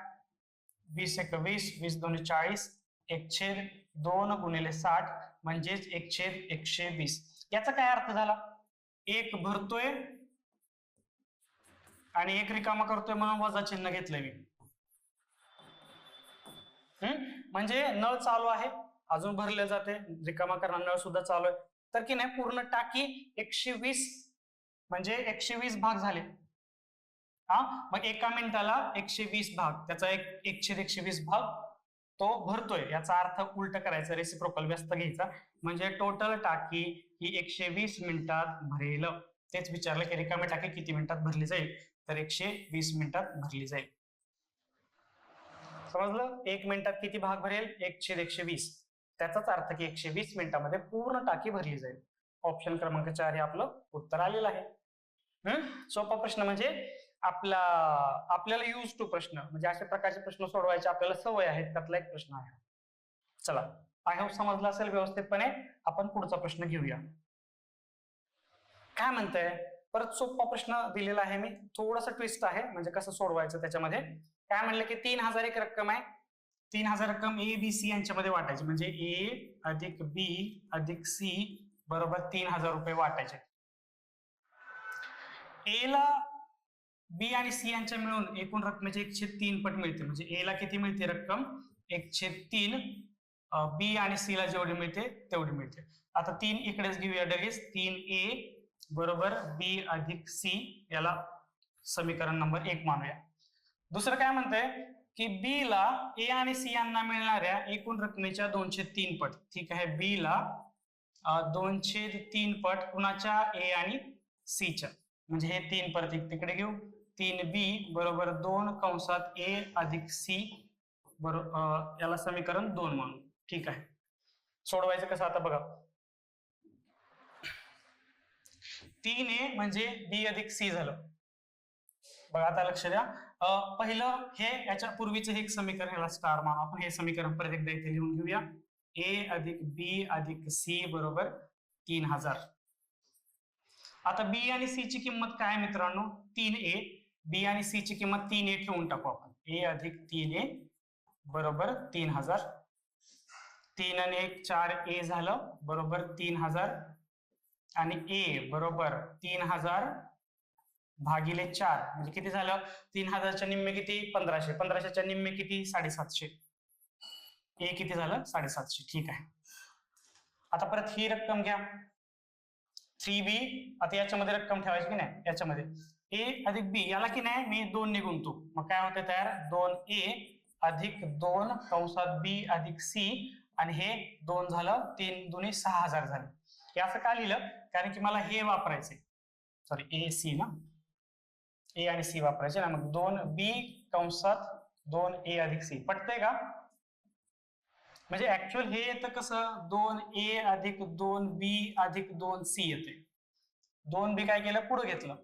20 एक 20, 20 दोन्ही 40, 1/2 गुणिले 60 म्हणजेच 1/120. याचा काय अर्थ झाला? एक भरतोय आणि एक रिकामा करतोय म्हणून वजा चिन्ह घेतलंय मी. म्हणजे नळ चालू आहे, अजून भरले जाते, रिकामा करणारा नळ सुद्धा चालू आहे. तर की नाही पूर्ण टाकी 120 म्हणजे 120 भाग झाले. हा मग एका मिनिटाला 120 भाग, त्याचा 1/120 भाग तो भरतोय. याचा अर्थ उलट करायचा, रेसिप्रोकल व्यस्त घ्यायचा. म्हणजे टोटल टाकी ही 120 मिनिटात भरेल. तेच विचारलं की रिकामी टाकी किती मिनिटात भरली जाईल, तर 120 मिनिटात भरली जाईल. समजलं? 1 मिनिटात किती भाग भरेल? 1/120. त्याचाच अर्थ की 120 मिनिटांमध्ये पूर्ण टाकी भरली जाईल. ऑप्शन क्रमांक 4 हे आपलं उत्तर आलेलं आहे. सोपा प्रश्न म्हणजे आपल्याला यूज टू प्रश्न, म्हणजे अशा प्रकारचे प्रश्न सोडवायचे आपल्याला सवय आहे, त्यातला एक प्रश्न आहे. चला, आय होप समजलं असेल व्यवस्थितपणे. आपण पुढचा प्रश्न घेऊया. काय म्हणतंय? परत सोपा प्रश्न दिलेला आहे मी, थोडासा ट्विस्ट आहे, म्हणजे कसं सोडवायचं त्याच्यामध्ये. काय म्हणलं की 3000 एक रक्कम आहे. 3000 रक्कम ए बी सी यांच्यामध्ये वाटायची, म्हणजे ए अधिक बी अधिक सी बरोबर 3000 रुपये वाटायचे. ए ला बी आणि सी यांच्या मिळून एकूण रकमेचे 1/3 पट मिळते. म्हणजे ए ला किती मिळते रक्कम? 1/3. बी आणि सी ला जेवढी मिळते तेवढी मिळते. आता 3 इकडेच घेऊया लगेच. 3A बरोबर बी अधिक सी, याला समीकरण नंबर 1 मानूया. दुसरं काय म्हणतंय की बी ला ए आणि सी यांना मिळणाऱ्या एकूण रकमेच्या 2/3 पट. ठीक आहे, बी ला 2/3 पट कुणाच्या? ए आणि सी च्या. म्हणजे हे 3 परत तिकडे घेऊ. 3B बरोबर 2 कंसात ए अधिक सी बरोबर, याला समीकरण 2 म्हणू. ठीक आहे, सोडवायचं कसं आता बघा. 3A म्हणजे बी अधिक सी झालं. बघा आता लक्ष द्या. पहिलं हे याच्या पूर्वीचं हे एक समीकरण, ह्याला स्टार मानू आपण. हे समीकरण परत एकदा इथे लिहून घेऊया. ए अधिक बी अधिक सी बरोबर 3000. आता बी आणि सी ची किंमत काय मित्रांनो? 3A. बी आणि सी ची किंमत 3A ठेवून टाकू आपण. ए अधिक 3A बरोबर 3000. 3 आणि 1 4A झालं बरोबर 3000. आणि ए बरोबर 3000 भागिले 4 म्हणजे किती झालं? 3000च्या निम्मे किती? 1500. 1500च्या निम्मे किती? 750. ए किती झालं? 750. ठीक आहे. आता परत ही रक्कम घ्या 3B. आता याच्यामध्ये रक्कम ठेवायची की नाही, याच्यामध्ये ए अधिक बी, याला की नाही मी 2 ने गुणतो. मग काय होते तयार? 2A अधिक 2 कंसात बी अधिक सी, आणि हे 2 झालं, 3 दुनी 6000 झालं. हे असं का लिहिलं? कारण की मला हे वापरायचे, सॉरी ए सी ना, ए आणि सी वापरायचे ना. मग 2B कंसात 2A अधिक सी पटतंय का? म्हणजे ऍक्च्युअल हे येतं कसं? 2A अधिक 2B अधिक 2C येते. 2B काय केलं? पुढे घेतलं.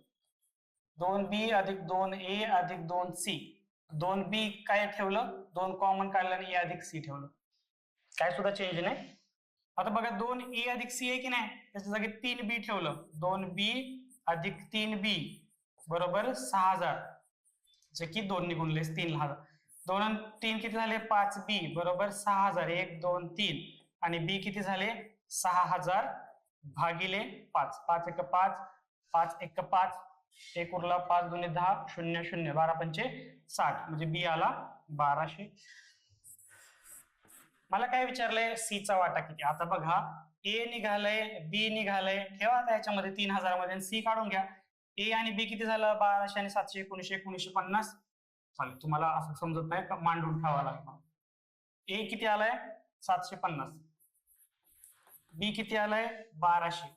2B अधिक 2A अधिक 2C. 2B काय ठेवलं? 2 कॉमन काढलं आणि A अधिक C ठेवलं. काय सुद्धा चेंज नाही. आता बघा 2A अधिक C आहे की नाही, त्याच्या जागी 3B ठेवलं. 2B अधिक 3B बरोबर 6000, जे की 2 ने गुणले 3000. 2 आणि 3 किती झाले? 5B बरोबर 6000. 1 2 3 आणि B किती झाले? 6000 भागिले 5. 5 1 5, 5 1 5, 1 उरला, 5 दुने 10, 0 0, 12 पंचे 60, म्हणजे बी आला 1200. मला काय विचारलंय? सी चा वाटा किती? आता बघा ए निघालंय, बी निघालंय, ठेवा आता याच्यामध्ये 3000 मध्ये, सी काढून घ्या. ए आणि बी किती झालं? 1200 आणि 700, 1900, 1950. चालेल, तुम्हाला असं समजत नाही का, मांडून ठेवावं लागतं. ए किती आलाय? 750. बी किती आलाय? 1200.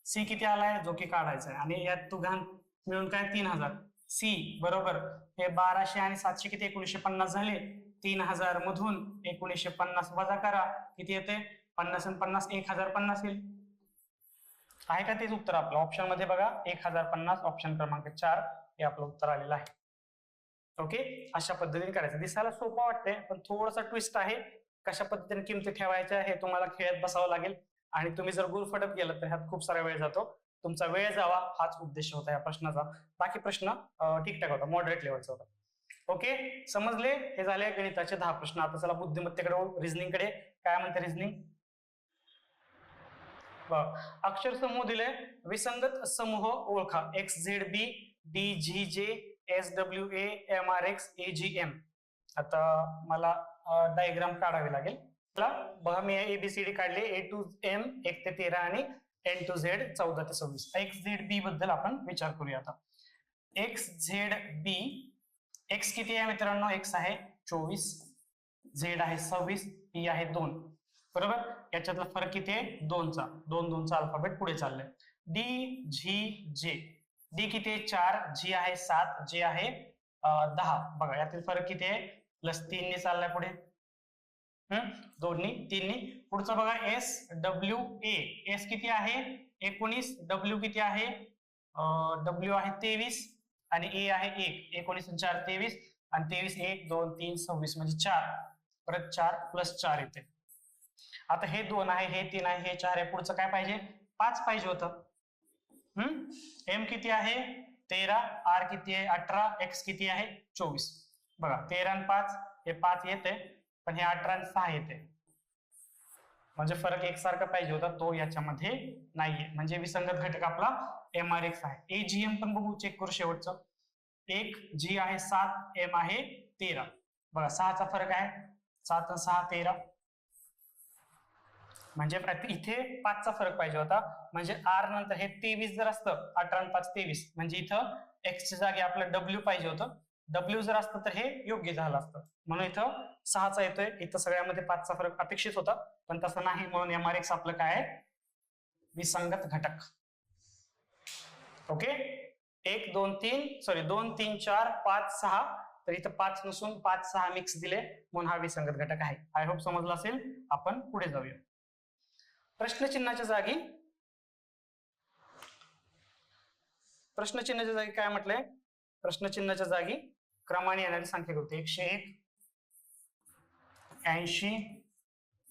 सी किती आलाय? जो की काढायचा आहे, आणि यात तू घाण मिळून काय? 3000. सी बरोबर हे 1200 आणि 700 किती? 1950 झाले. 3000 मधून 1950 वजा करा, किती येते? 50 आणि 50 1050 येईल. आहे का तेच उत्तर आपलं ऑप्शन मध्ये बघा 1050 ऑप्शन क्रमांक 4 हे आपलं उत्तर आलेलं आहे. ओके, अशा पद्धतीने करायचं. दिसायला सोपं वाटतंय पण थोडासा ट्विस्ट आहे. कशा पद्धतीने किमती ठेवायच्या हे तुम्हाला खेळत बसावं लागेल आणि तुम्ही जर गुरफटत गेलात तर ह्यात खूप सारा वेळ जातो. तुमचा वेळ जावा हाच उद्देश होता या प्रश्नाचा. बाकी प्रश्न ठीकठाक होता, मॉडरेट लेवलचा होता. ओके, समजले? हे झाले गणिताचे 10 प्रश्न. आता चला बुद्धिमत्तेकडे, रिझनिंग कडे. काय म्हणते रिझनिंग? अक्षर समूह दिले, विसंगत समूह ओळखा. X Z B D G J S W M R X A G M. आता मला डायग्राम काढावी लागेल. बघा मी एबीसीडी काढले, ए टू एम 1 ते 13 आणि एन टू झेड 14 ते 26. एक्स झेड बी बद्दल आपण विचार करूया. आता एक्स झेड बी, एक्स किती आहे मित्रांनो? एक्स आहे 24, झेड आहे 26, बी आहे 2. बरोबर, याच्यातला फरक किती आहे? 2चा. 2चा अल्फाबेट पुढे चाललाय. डी जी जे, डी किती आहे? 4, जी आहे 7, जे आहे 10. बघा यातील फरक किती आहे? +3 ने चाललाय पुढे. 2 नी, 3 नी. पुढचा बघा एस डब्ल्यू ए, एस किती आहे? 19, डब्ल्यू किती आहे? डब्ल्यू आहे 23 आणि ए आहे 1. 19 आणि 4 23 आणि 23 1 2 3 26 म्हणजे 4. परत 4 + 4 येते. आता हे 2 आहे, हे 3 आहे, हे 4 आहे. पुढचं काय पाहिजे? 5 पाहिजे होतं. एम किती आहे? 13, आर किती आहे? 18, एक्स किती आहे? 24. बघा 13 आणि 5 हे 5 येते, पण हे 18 आणि 6 येते. म्हणजे फरक एकसारखा पाहिजे होता, तो याच्यामध्ये नाहीये. म्हणजे विसंगत घटक आपला एम आर एक्स आहे. एजीएम पण बघू, चेक करू शेवटचं. 1 जी आहे 7, एम आहे 13. बघा 6चा फरक आहे, 7 आणि 6 13. म्हणजे इथे 5चा फरक पाहिजे होता. म्हणजे आर नंतर हे 23 जर असतं, 18 आणि 5 23, म्हणजे इथं एक्सच्या जागी आपलं डब्ल्यू पाहिजे होतं. डब्ल्यू जर असतं तर हे योग्य झालं असतं. म्हणून इथं 6चा येतोय. इथं सगळ्यामध्ये 5चा फरक अपेक्षित होता, पण तसं नाही. म्हणून एम आर एक्स आपलं काय आहे? विसंगत घटक. ओके, 1 2 3 सॉरी 2 3 4 5 6, तर इथं 5 नसून 5 6 मिक्स दिले, म्हणून हा विसंगत घटक आहे. आय होप समजलं असेल. आपण पुढे जाऊया. प्रश्नचिन्हाच्या जागी, प्रश्नचिन्हाच्या जागी काय म्हटलंय? प्रश्नचिन्हाच्या जागी क्रमाने येणारी संख्या होती. 101, 80,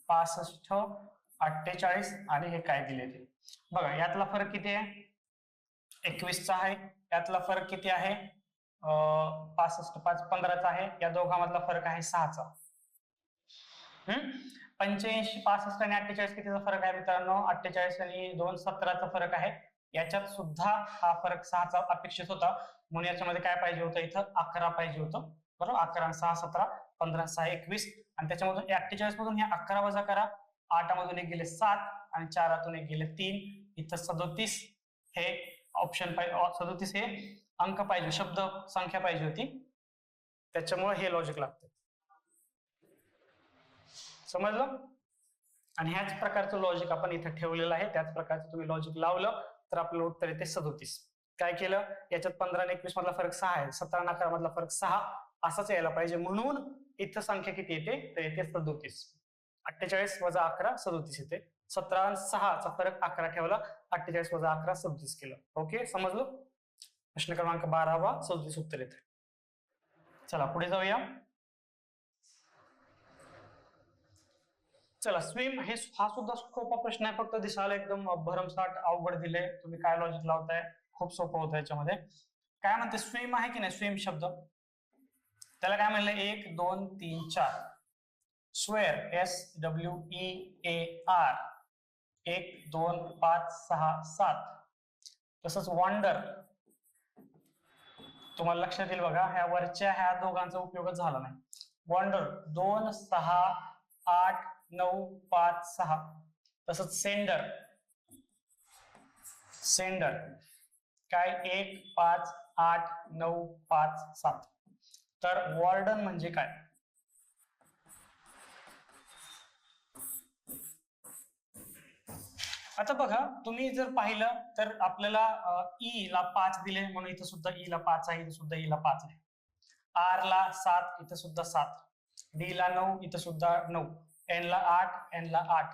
65, 48 आणि हे काय दिले ते बघा. यातला फरक किती आहे? 21चा आहे. यातला फरक किती आहे? 65 5 15चा आहे. या दोघांमधला फरक आहे 6चा. 85 65 आणि 48 कितीचा फरक आहे मित्रांनो? 48 आणि 2 17चा फरक आहे. याच्यात सुद्धा हा फरक 6चा अपेक्षित होता, म्हणून याच्यामध्ये काय पाहिजे होतं? इथं 11 पाहिजे होतं. बरोबर, 11 6 17, 15 6 21 आणि त्याच्यामधून 48 मधून हे 11 वजा करा. 8 मधून एक गेले 7 आणि 4 एक गेले 3. इथं 37 हे ऑप्शन पाहिजे. 37 हे अंक पाहिजे, शब्द संख्या पाहिजे होती, त्याच्यामुळे हे लॉजिक लागतं. समजलं? आणि ह्याच प्रकारचं लॉजिक आपण इथं ठेवलेलं आहे. त्याच प्रकारचं तुम्ही लॉजिक लावलं तर आपलं उत्तर येते 37. काय केलं? याच्यात 15 आणि 21 मधला फरक 6 आहे, 17 आणि 11 मधला फरक 6 असाच यायला पाहिजे, म्हणून इथं संख्या किती येते? तर येते 37. 48 वजा 11 37 येते. 17 आणि 6चा फरक 11 ठेवला, 48 वजा 11 37 केलं. ओके, समजलं? प्रश्न क्रमांक 12वा 37 उत्तर येते. चला पुढे जाऊया. चला स्विम, हा सुद्धा सोपा प्रश्न आहे, फक्त दिसायला एकदम भरमसाठ अवघड दिले. तुम्ही काय लॉजिक लावताय? खूप सोपं होतं याच्यामध्ये. काय म्हणते? स्विम आहे की नाही, स्विम शब्द, त्याला काय म्हणलं? 1 2 3 4. Swear, SWEAR, 1 2 5 6 7. तसंच वॉन्डर, तुम्हाला लक्षात येईल बघा, ह्या वरच्या ह्या दोघांचा उपयोगच झाला नाही. वॉन्डर 2 6 8 9 5 6. तसंच सेंडर, सेंडर काय? 1 5 8 9 5 7. तर वॉर्डन म्हणजे काय? आता बघा, तुम्ही जर पाहिलं तर आपल्याला ई ला 5 दिले, म्हणून इथं सुद्धा ई ला 5 आहे, इथं सुद्धा ई ला 5 आहे. आर ला 7, इथं सुद्धा 7. डी ला 9, इथं सुद्धा 9. एन ला 8, एन ला 8.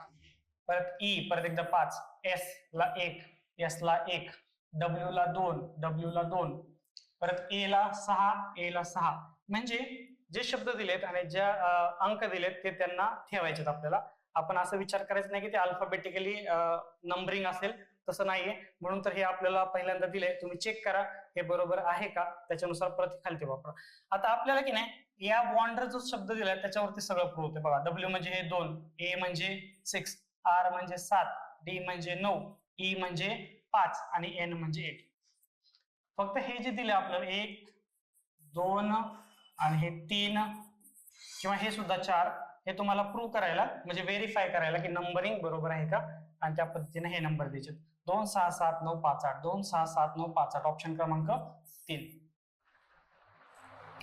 परत ई परत एकदा 5. एस ला 1, एस ला 1, डब्ल्यू ला 2, डब्ल्यू ला 2, परत ए ला 6, ए ला 6. म्हणजे जे शब्द दिलेत आणि ज्या अंक दिलेत ते त्यांना ठेवायचे आपल्याला. आपण असं विचार करायचा नाही की ते अल्फाबेटिकली नंबरिंग असेल, तसं नाहीये. म्हणून तर हे आपल्याला पहिल्यांदा दिले, तुम्ही चेक करा हे बरोबर आहे का, त्याच्यानुसार परत खालती वापरा. आता आपल्याला की नाही या बॉन्डर जो शब्द दिलाय त्याच्यावरती सगळं प्रूव्ह होते बघा. डब्ल्यू म्हणजे हे 2, ए म्हणजे 6, आर म्हणजे 7, डी म्हणजे 9, ई म्हणजे 5 आणि एन म्हणजे 8. फक्त हे जे दिले आपल्याला 1, 2 आणि हे 3 किंवा हे सुद्धा 4, हे तुम्हाला प्रूव्ह करायला म्हणजे व्हेरीफाय करायला की नंबरिंग बरोबर आहे का, आणि त्या पद्धतीने हे नंबर द्यायचे. 2 6 7 9 5 8, 2 6 7 9 5 8, ऑप्शन क्रमांक 3.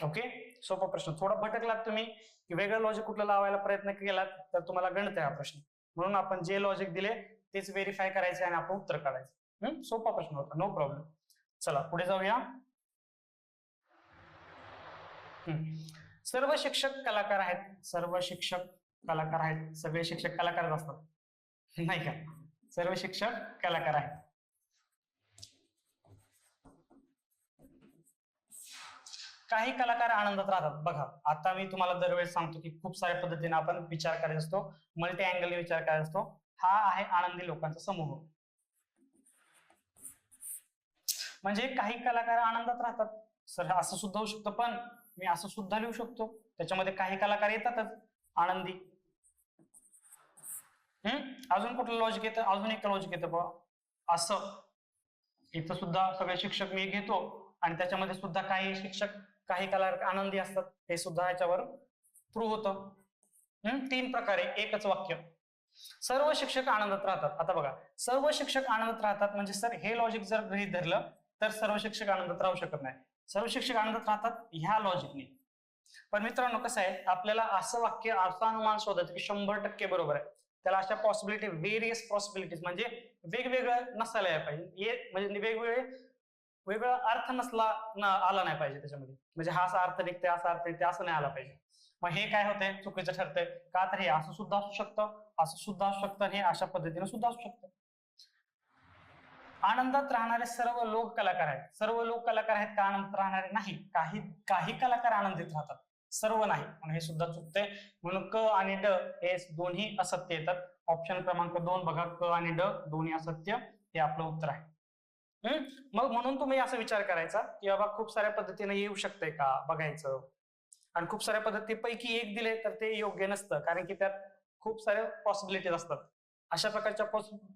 ओके, सोपा प्रश्न. थोडा भटकलात तुम्ही की वेगळं लॉजिक कुठलं लावायला प्रयत्न केलात तर तुम्हाला गणत आहे हा प्रश्न. म्हणून आपण जे लॉजिक दिले तेच व्हेरीफाय करायचे आणि आपण उत्तर काढायचं. सोपा प्रश्न होता, नो प्रॉब्लेम. चला पुढे जाऊया. सर्व शिक्षक कलाकार आहेत. सर्व शिक्षक कलाकार आहेत. सगळे शिक्षक कलाकारच असतात नाही का? सर्व शिक्षक कलाकार आहेत. काही कलाकार आनंदात राहतात. बघा आता मी तुम्हाला दरवेळेस सांगतो की खूप साऱ्या पद्धतीने आपण विचार करायचा असतो, मल्टी अँगलने विचार करायचा असतो. हा आहे आनंदी लोकांचा समूह. म्हणजे काही कलाकार आनंदात राहतात. सर असं सुद्धा होऊ शकतं, पण मी असं सुद्धा लिहू शकतो. त्याच्यामध्ये काही कलाकार येतातच आनंदी. अजून कुठलं लॉजिक येतं? अजून एक लॉजिक येतं बघा, असं इथं सुद्धा सगळे शिक्षक मी घेतो आणि त्याच्यामध्ये सुद्धा काही शिक्षक काही कलाकार आनंदी असतात, हे सुद्धा याच्यावर प्रूव्ह होतं. 3 प्रकारे एकच वाक्य. सर्व शिक्षक आनंदात राहतात. आता बघा सर्व शिक्षक आनंदात राहतात म्हणजे सर हे लॉजिक जर गृहीत धरलं तर सर्व शिक्षक आनंदात राहू शकत नाही. सर्व शिक्षक आनंदात राहतात ह्या लॉजिकने. पण मित्रांनो कसं आहे, आपल्याला असं वाक्य असं अनुमान शोधायचं की 100% बरोबर आहे. त्याला अशा पॉसिबिलिटी, व्हेरियस पॉसिबिलिटीज म्हणजे वेगवेगळं नसायला पाहिजे, म्हणजे वेगळा अर्थ आला नाही पाहिजे त्याच्यामध्ये. म्हणजे हा असा अर्थ निघते, असा अर्थ निघते असं नाही आला पाहिजे. मग हे काय होतंय, चुकीचं ठरतंय का, तर हे असं सुद्धा असू शकतं, असं सुद्धा असू शकतं, हे अशा पद्धतीने सुद्धा असू शकतं. आनंदात राहणारे सर्व लोक कलाकार आहेत. सर्व लोक कलाकार आहेत का आनंदात राहणारे? नाही. काही कलाकार आनंदित राहतात, सर्व नाही. म्हणून हे सुद्धा चुकते. म्हणून क आणि ड हे दोन्ही असत्य येतात. ऑप्शन क्रमांक 2 बघा, क आणि ड दोन्ही असत्य, हे आपलं उत्तर आहे. मग म्हणून तुम्ही असा विचार करायचा की बाबा खूप साऱ्या पद्धतीने येऊ शकते का बघायचं, आणि खूप साऱ्या पद्धतीपैकी एक दिले तर ते योग्य नसतं, कारण की त्यात खूप साऱ्या पॉसिबिलिटीज असतात. अशा प्रकारच्या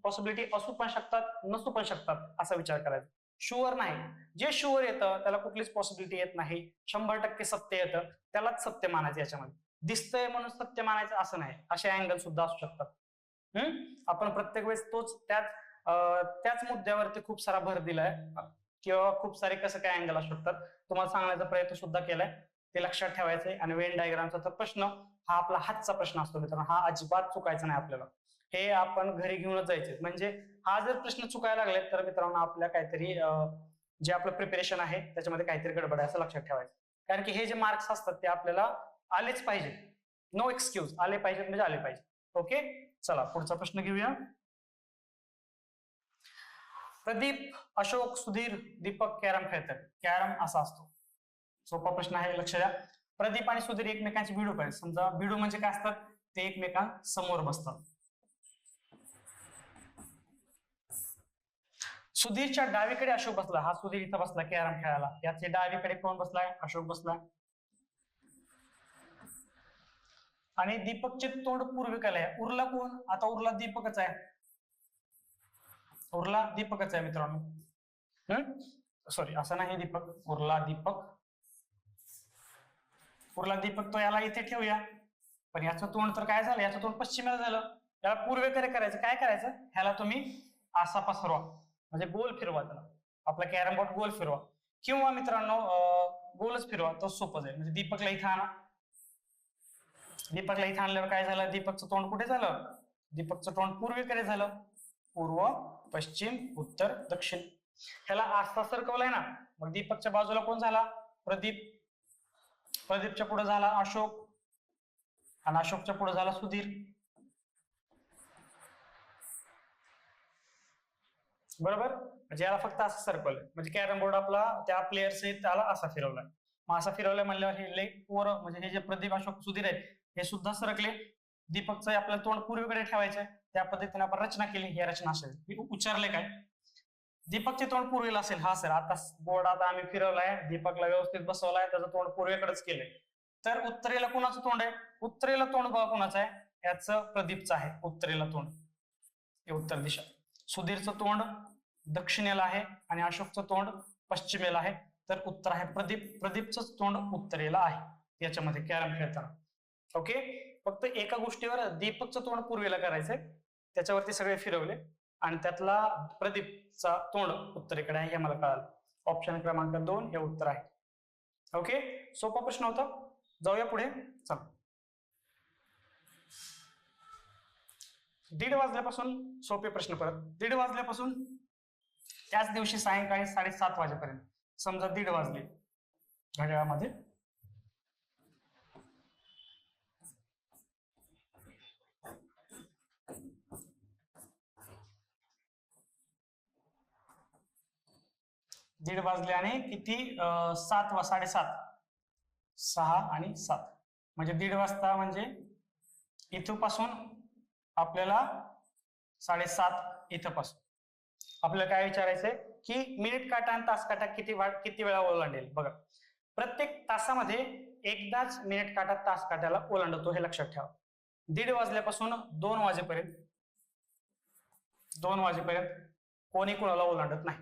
पॉसिबिलिटी असू पण शकतात, नसू पण शकतात, असा विचार करायचा. शुअर नाही. जे शुअर येतं त्याला कुठलीच पॉसिबिलिटी येत नाही. 100% सत्य येतं त्यालाच सत्य मानायचं. याच्यामध्ये दिसतंय म्हणून सत्य मानायचं असं नाही. असे अँगल सुद्धा असू शकतात. आपण प्रत्येक वेळेस त्याच मुद्द्यावरती खूप सारा भर दिलाय, किंवा खूप सारे कसं काय अँगल असू शकतात तुम्हाला सांगण्याचा प्रयत्न सुद्धा केलाय, ते लक्षात ठेवायचंय. आणि वेन डायग्रामचा तर प्रश्न हा आपला हातचा प्रश्न असतो मित्रांनो, हा अजिबात चुकायचा नाही आपल्याला. हे आपण घरी घेऊनच जायचे. म्हणजे हा जर प्रश्न चुकायला लागले तर मित्रांनो आपल्या काहीतरी जे आपलं प्रिपरेशन आहे त्याच्यामध्ये काहीतरी गडबड आहे असं लक्षात ठेवायचं. कारण की हे जे मार्क्स असतात ते आपल्याला आलेच पाहिजे, नो एक्सक्यूज, आले पाहिजेत म्हणजे आले पाहिजे. ओके, चला पुढचा प्रश्न घेऊया. प्रदीप, अशोक, सुधीर, दीपक कॅरम खेळतात. कॅरम असा असतो. सोपा प्रश्न आहे, लक्ष द्या. प्रदीप आणि सुधीर एकमेकांची भिडू पाहिजे. समजा भिडू म्हणजे काय असतात, ते एकमेकांसमोर बसतात. सुधीरच्या डावीकडे अशोक बसला. हा सुधीर इथं बसला कॅरम खेळायला. याच्या डावीकडे कोण बसलाय? अशोक बसलाय. आणि दीपकचे तोंड पूर्वेकडे आहे. उरला कोण? आता उरला दीपकच आहे. उरला दीपकच आहे मित्रांनो. सॉरी असं नाही दीपक, उरला दीपक. उरला दीपक तो याला इथे ठेवूया. पण याचं तोंड तर काय झालं, याचं तोंड पश्चिमेला झालं. याला पूर्वेकडे करायचं. काय करायचं, ह्याला तुम्ही असा पसरवा, म्हणजे गोल फिरवा. त्याला आपला कॅरम बोर्ड गोल फिरवा, किंवा मित्रांनो गोलच फिरवा, तो सोपं जाईल. म्हणजे दीपकला इथं आणा. दीपकला इथं आणल्यावर काय झालं, दीपकचं तोंड कुठे झालं? दीपकचं तोंड पूर्वेकडे झालं. पूर्व, पश्चिम, उत्तर, दक्षिण. ह्याला आस्था सरकवलाय ना, मग दीपकच्या बाजूला कोण झाला? प्रदीप. प्रदीपच्या पुढे झाला अशोक, आणि अशोकच्या पुढे झाला सुधीर. बरोबर. म्हणजे याला फक्त असं सर्कल आहे, म्हणजे कॅरम बोर्ड आपला त्या प्लेयर सहित त्याला असा फिरवलाय. मग असा फिरवलाय म्हणल्यावर हे लई पोरं म्हणजे हे जे प्रदीप, अशोक, सुधीर आहेत हे सुद्धा सरकले. दीपकचं आपल्याला तोंड पूर्वेकडे ठेवायचंय, त्या पद्धतीने आपण रचना केली. ही रचना असेल. उच्चारले काय? दीपकचे तोंड पूर्वेला असेल. हा सर, आता बोर्ड आता आम्ही फिरवलाय, दीपकला व्यवस्थित बसवलाय, त्याचं तोंड पूर्वेकडेच केलंय. तर उत्तरेला कोणाचं तोंड आहे? उत्तरेला तोंड बघा कोणाचं आहे, याचं प्रदीपचं आहे उत्तरेला तोंड, हे उत्तर दिशा. सुधीरचं तोंड दक्षिणेला आहे आणि अशोकचं तोंड पश्चिमेला आहे. तर उत्तर आहे प्रदीप. प्रदीपचं तोंड उत्तरेला आहे याच्यामध्ये कॅरम खेळताना. ओके. फक्त एका गोष्टीवर दीपकचं तोंड पूर्वेला करायचंय, त्याच्यावरती सगळे फिरवले आणि त्यातला प्रदीपचा तोंड उत्तरेकडे आहे हे मला कळालं. ऑप्शन क्रमांक 2 हे उत्तर आहे. ओके. सोपा प्रश्न होता. जाऊया पुढे. चला. 1:30 वाजल्यापासून सोपे प्रश्न परत. 1:30 वाजल्यापासून त्याच दिवशी सायंकाळी 7:30 वाजेपर्यंत, समजा 1:30 वाजले घड्याळामध्ये, दीड वाजले आणि किती 7:30, 6 आणि 7 म्हणजे 1:30 वाजता, म्हणजे इथं पासून आपल्याला 7:30 इथं पासून आपल्याला काय विचारायचंय की मिनिट काटा आणि तास काटा किती वेळा ओलांडेल. बघा, प्रत्येक तासामध्ये एकदाच मिनिट काटा तास काट्याला ओलांडतो, हे लक्षात ठेवा. 1:30 वाजल्यापासून 2 वाजेपर्यंत कोणी कोणाला ओलांडत नाही.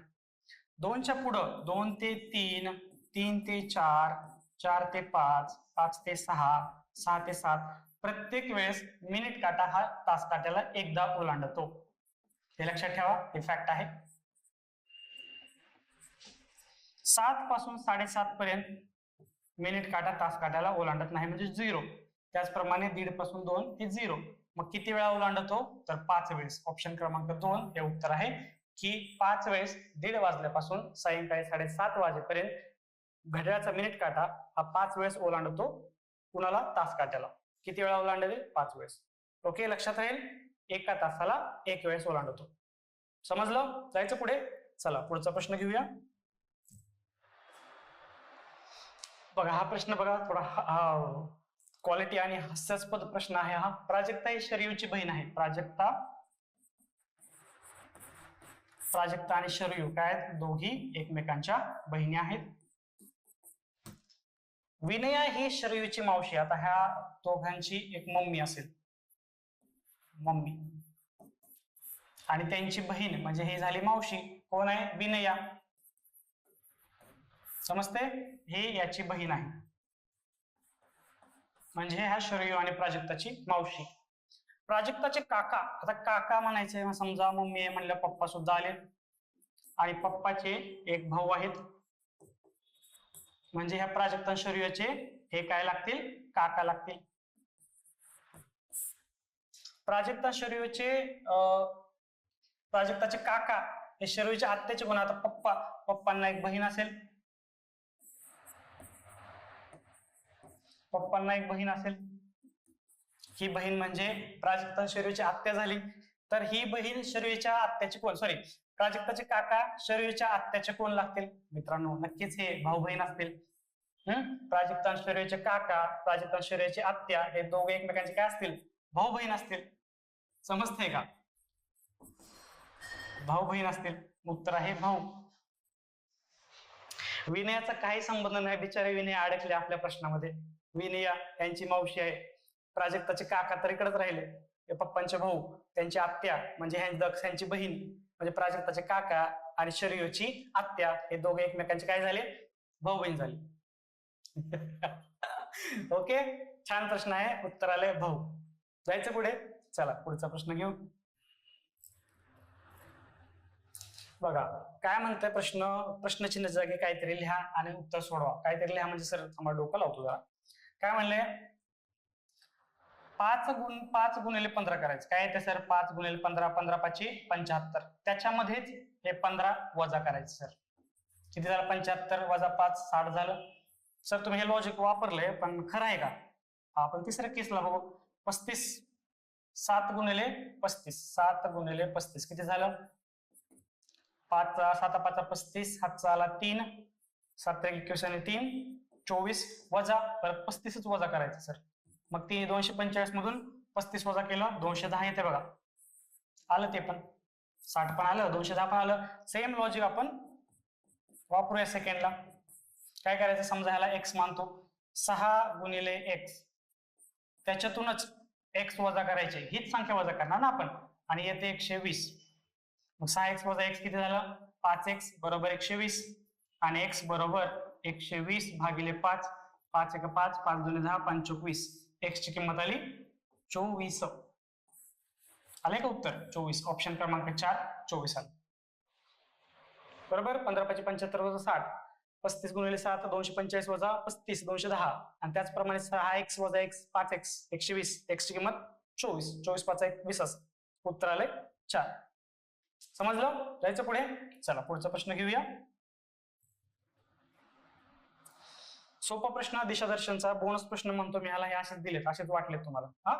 2च्या पुढं 2 ते 3, 3 ते 4, 4 ते 5, 5 ते 6, 6 ते 7 प्रत्येक वेळेस मिनिट काटा हा तास काट्याला एकदा ओलांडतो, हे लक्षात ठेवा. हे फॅक्ट आहे. 7 पासून 7:30 पर्यंत मिनिट काटा तास काट्याला ओलांडत नाही, म्हणजे 0. त्याचप्रमाणे 1:30 पासून 2 हे 0. मग किती वेळा ओलांडतो? तर 5 वेळेस. ऑप्शन क्रमांक 2 हे उत्तर आहे की 5 वेळेस 1:30 वाजल्यापासून सायंकाळी 7:30 वाजेपर्यंत घड्याळाचा मिनिट काटा हा 5 वेळेस ओलांडतो. कुणाला? तास काट्याला. किती वेळा ओलांडले? 5 वेळेस. ओके, लक्षात राहील. एका तासाला 1 वेळेस ओलांडतो. समजलं? जायचं पुढे. चला पुढचा प्रश्न घेऊया. बघा, हा प्रश्न बघा, थोडा क्वालिटी आणि हास्यास्पद प्रश्न आहे हा. प्राजक्ता ही शरयूची बहीण आहे. प्राजक्ता आणि शरयू काय आहेत? दोघी एकमेकांच्या बहिणी आहेत. विनया ही शरयूची मावशी. आता ह्या दोघांची एक मम्मी असेल, मम्मी, आणि त्यांची बहीण म्हणजे ही झाली मावशी. कोण आहे? विनया. समजते? हे याची बहीण आहे, म्हणजे ह्या शरयू आणि प्राजक्ताची मावशी. प्राजक्ताचे काका, आता काका म्हणायचे, समजा मम्मी आहे म्हणलं पप्पा सुद्धा आले, आणि पप्पाचे एक भाऊ आहेत, म्हणजे ह्या प्राजक्ता शरयूचे हे काय लागतील? काका लागतील. प्राजक्ता शरयूचे प्राजक्ताचे काका हे शरयूच्या आत्याचे कोण? आता पप्पांना एक बहीण असेल, ही बहीण म्हणजे प्राजक्ता शरयूची आत्या झाली. तर ही बहीण शरयूच्या आत्याची कोण? सॉरी, प्राजक्ताचे काका शरयूच्या आत्याचे कोण लागतील? मित्रांनो, नक्कीच हे भाऊ बहीण असतील. प्राजक्ता शरयूचे काका, प्राजक्ता शरयूची आत्या हे दोघे एकमेकांचे काय असतील? भाऊ बहीण असतील. समजते का? भाऊ बहीण असतील. उत्तर आहे भाऊ. विनयाचा काही संबंध नाही, बिचारे विनय अडकले आपल्या प्रश्नामध्ये. विनया यांची मावशी आहे. प्राजक्ताचे काका तर इकडेच राहिले, हे पप्पांचे भाऊ, त्यांची आत्या म्हणजे यांची बहीण म्हणजे प्राजक्ताचे काका आणि शरयूची आत्या हे दोघे एकमेकांचे काय झाले? भाऊ बहीण झाले. ओके, छान प्रश्न आहे. उत्तर आले भाऊ. जायचं पुढे. चला पुढचा प्रश्न घेऊ. बघा काय म्हणतोय प्रश्न. प्रश्नचिन्ह जागी काहीतरी लिहा आणि उत्तर सोडवा. काहीतरी लिहा म्हणजे सर आम्हाला डोकं लावतो जरा. काय म्हणले? 5 गुणिले 15 करायचं. काय येते सर? 5 गुणिले 15, 15 5 75. त्याच्यामध्येच हे 15 वजा करायचं सर. किती झालं? 75 वजा 5 60 झालं. सर तुम्ही हे लॉजिक वापरलंय, पण खरं आहे का? आपण तिसऱ्या केसला बघू. 35, 7 गुणिले 35, 7 गुणिले 35 किती झालं? 5 7 5 35, हातचा आला 3, 7 21 आणि 3 24 वजा, परत 35च वजा करायचं सर. मग ती 245 मधून 35 वजा केलं 210 येते बघा. आलं ते पण 60 पण आलं, 210 पण आलं. सेम लॉजिक आपण वापरूया सेकंडला. काय करायचं, समजा ह्याला x मानतो, 6 गुणिले x, त्याच्यातूनच x वजा करायचे, हीच संख्या वजा करणार ना आपण, आणि येते 120. मग 6x वजा x किती झालं, 5x बरोबर 120, आणि x बरोबर 120 भागिले 5, 5 1 5, 5 2 10, 5 24, x ची किंमत आली 24. आले का उत्तर 24, ऑप्शन क्रमांक 4 24 आलं. बरोबर. 15 5 75 वजा 60, 35 गुणिले 7 245 वजा 35 210, आणि त्याचप्रमाणे 6x वजा x 5x 120, x ची किंमत 24, 24 5 1 20. उत्तर आले 4. समजलं. जायचं पुढे. चला पुढचा प्रश्न घेऊया. सोपा प्रश्न, दिशादर्शनचा बोनस प्रश्न म्हणतो मी ह्याला. हे असेच दिलेत, असेच वाटलेत तुम्हाला. हा,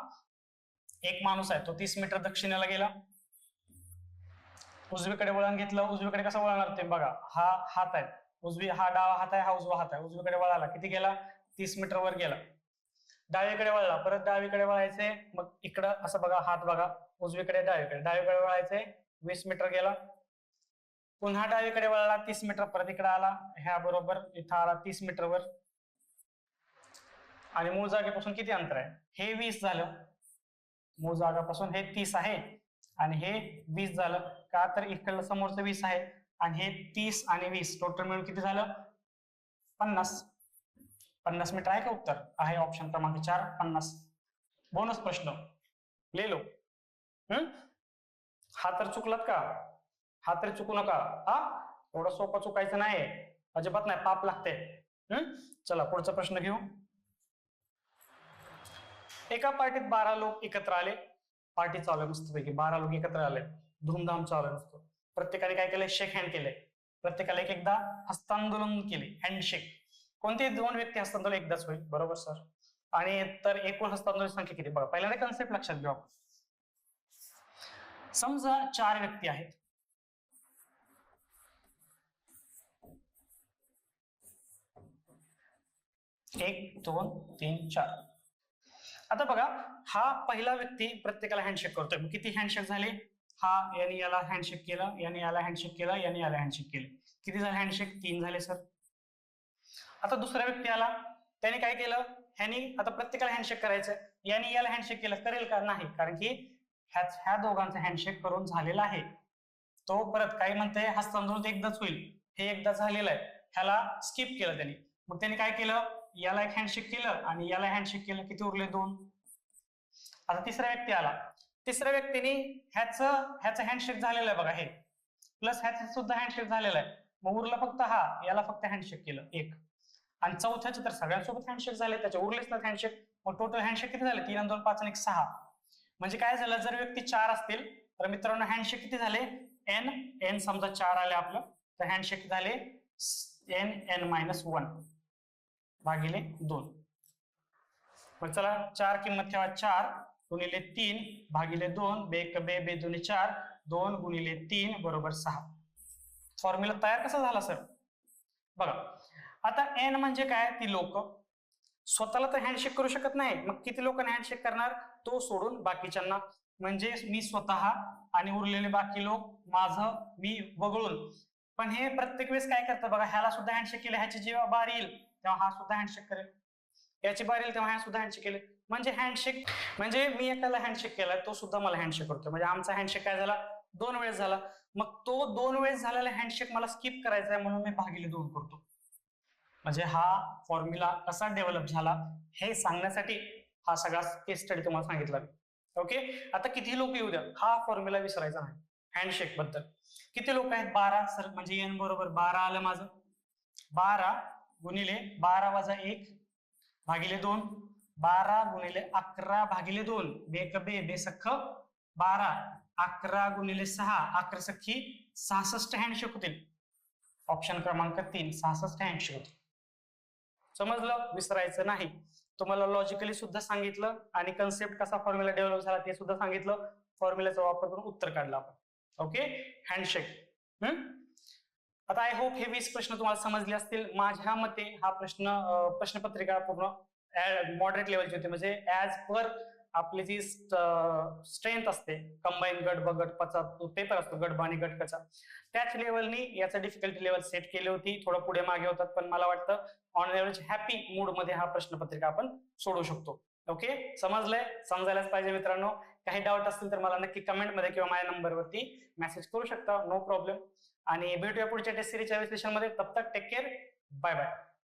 एक माणूस आहे, तो 30 मीटर दक्षिणेला गेला, उजवीकडे वळण घेतलं. उजवीकडे कसं वळणार ते बघा, हा हात आहे, हा डावा हात आहे, हा उजवा हात आहे. उजवीकडे वळाला, किती गेला, 30 मीटर वर गेला. डावीकडे वळला, परत डावीकडे वळायचे, मग इकडं असं बघा, हात बघा, उजवीकडे डावीकडे वळायचे, 20 मीटर गेला. पुन्हा डावीकडे वळला, 30 मीटर, परत इकडे आला, ह्या बरोबर इथं आला 30 मीटर वर, आणि मूळ जागेपासून किती अंतर आहे, हे 20 झालं. मूळ जागापासून हे 30 आहे आणि हे 20 झालं. का तर इकडलं समोरचं 20 आहे, आणि हे 30 आणि 20 टोटल मिळून किती झालं, 50. 50 मीटर आहे का उत्तर, आहे ऑप्शन क्रमांक 4 50. बोनस प्रश्न ले लो. हा तर चुकलात का, हा तरी चुकू नका. हा, एवढं सोपं चुकायचं नाही, अजिबात नाही, पाप लागते. चला पुढचा प्रश्न घेऊ. एका पार्टीत 12 लोक एकत्र आले. पार्टी चालू आहे मस्तपैकी, 12 लोक एकत्र आले, धूमधाम चालू आहे मस्त. प्रत्येकाने काय केलंय, शेक हँड केलंय. प्रत्येकाला एकदा हस्तांदोलन केले, हँडशेक. कोणते 2 व्यक्ती हस्तांदोलन एकदाच होईल, बरोबर सर. आणि तर एकूण हस्तांदोलन संख्या किती बघा. पहिल्यांदा कन्सेप्ट लक्षात घेऊ आपण. समजा 4 व्यक्ती आहेत, एक 2 3 4. आता बघा, हा पहिला व्यक्ती प्रत्येकाला हँडशेक करतोय. मग किती हँडशेक झाले, हा याने याला हँडशेक केलं, याने याला हँडशेक केलं, याने याला हँडशेक केलं. किती झाले हँडशेक, 3 झाले सर. आता दुसरा व्यक्ती आला, त्याने काय केलं, ह्यानी आता प्रत्येकाला हँडशेक करायचं, याने याला हँडशेक केलं, करेल का, नाही, कारण की ह्या दोघांचं हँडशेक करून झालेला आहे. तो परत काय म्हणते, हस्तांदोलन एकदाच होईल, हे एकदा झालेलं आहे, ह्याला स्किप केलं त्यांनी. मग त्यांनी काय केलं, याला एक हँडशेक केलं आणि याला हँडशेक केलं, किती उरले 2. आता तिसरा व्यक्ती आला, तिसऱ्या व्यक्तीने ह्याचं हँडशेक झालेलं आहे बघा, हे प्लस ह्याचं सुद्धा हँडशेक झालेलं आहे. मग उरला फक्त हा, याला फक्त हँडशेक केलं 1, आणि चौथ्याचं तर सगळ्यांसोबत हँडशेक झाले, त्याच्या उरलेच ना हँडशेक. मग टोटल हँडशेक किती झाले, 3 आणि 2 5 आणि 1 6. म्हणजे काय झालं, जर व्यक्ती 4 असतील तर मित्रांनो हँडशेक किती झाले, n समजा 4 आले आपलं, तर हँडशेक झाले n-1 भागिले 2. मग चला 4 किंमत ठेवा, 4 गुणिले 3 भागिले 2, बे 2 4, 2 गुणिले 3 बरोबर 6. फॉर्म्युला तयार कसा झाला सर बघा. आता n म्हणजे काय, ती लोक स्वतःला तर हँडशेक करू शकत नाही, मग किती लोकांना हँडशेक करणार, तो सोडून बाकीच्यांना. म्हणजे मी स्वतः आणि उरलेले बाकी लोक, माझं मी वगळून. पण हे प्रत्येक वेळेस काय करतं बघा, ह्याला सुद्धा हँडशेक केलं, ह्याची जेव्हा बार येईल तेव्हा हा सुद्धा हँडशेक करेल, याची बार येईल तेव्हा ह्या सुद्धा हँडशेक केले. म्हणजे हँडशेक म्हणजे मी एकाला हँडशेक केला, तो सुद्धा मला हँडशेक करतो. म्हणजे आमचा हँडशेक काय झाला, 2 वेळेस झाला. मग तो 2 वेळेस झालेला हँडशेक मला स्किप करायचा आहे, म्हणून मी भागिले 2 करतो. म्हणजे हा फॉर्म्युला कसा डेव्हलप झाला हे सांगण्यासाठी हा सगळा केस स्टडी तुम्हाला सांगितला. ओके, आता किती लोक येऊ द्या, हा फॉर्म्युला विसरायचा नाही हँडशेक बद्दल. किती लोक आहेत, 12 सर, म्हणजे n बरोबर 12 आलं माझं. 12 गुणिले 12 वजा 1 भागिले 2, 12 गुणिले 11 भागिले 2, बे सख्ख 12, 11 गुणिले 6, 11 सख्खी 66 हँडशेक होतील. ऑप्शन क्रमांक 3 66 हँडशेक होतील. समजलं, विसरायचं नाही. तुम्हाला लॉजिकली सुद्धा सांगितलं आणि कन्सेप्ट कसा फॉर्म्युला डेव्हलप झाला ते सुद्धा सांगितलं. फॉर्म्युलाचा वापर करून उत्तर काढलं आपण. Okay, handshake. आता आय होप हे 20 प्रश्न तुम्हाला समजले असतील. माझ्या मते हा प्रश्नपत्रिका पूर्ण मॉडरेट लेवलची होती, म्हणजे ऍज पर आपली जी स्ट्रेंथ असते, कंबाईन गट ब गट पचा पेपर असतो, गट ब आणि गट कचा, त्याच लेवलनी याचा डिफिकल्टी लेवल सेट केली होती. थोडं पुढे मागे होतात, पण मला वाटतं ऑन एव्हरेज हॅपी मूड मध्ये हा प्रश्नपत्रिका आपण सोडू शकतो. ओके, समजलंय? समजायलाच पाहिजे मित्रांनो. काही डाऊट असतील तर मला नक्की कमेंट मध्ये किंवा माझ्या नंबरवरती मेसेज करू शकता, नो प्रॉब्लेम. आणि भेटूया पुढच्या टेस्ट सिरीजच्या विश्लेषणामध्ये. तब तक टेक केअर, बाय बाय.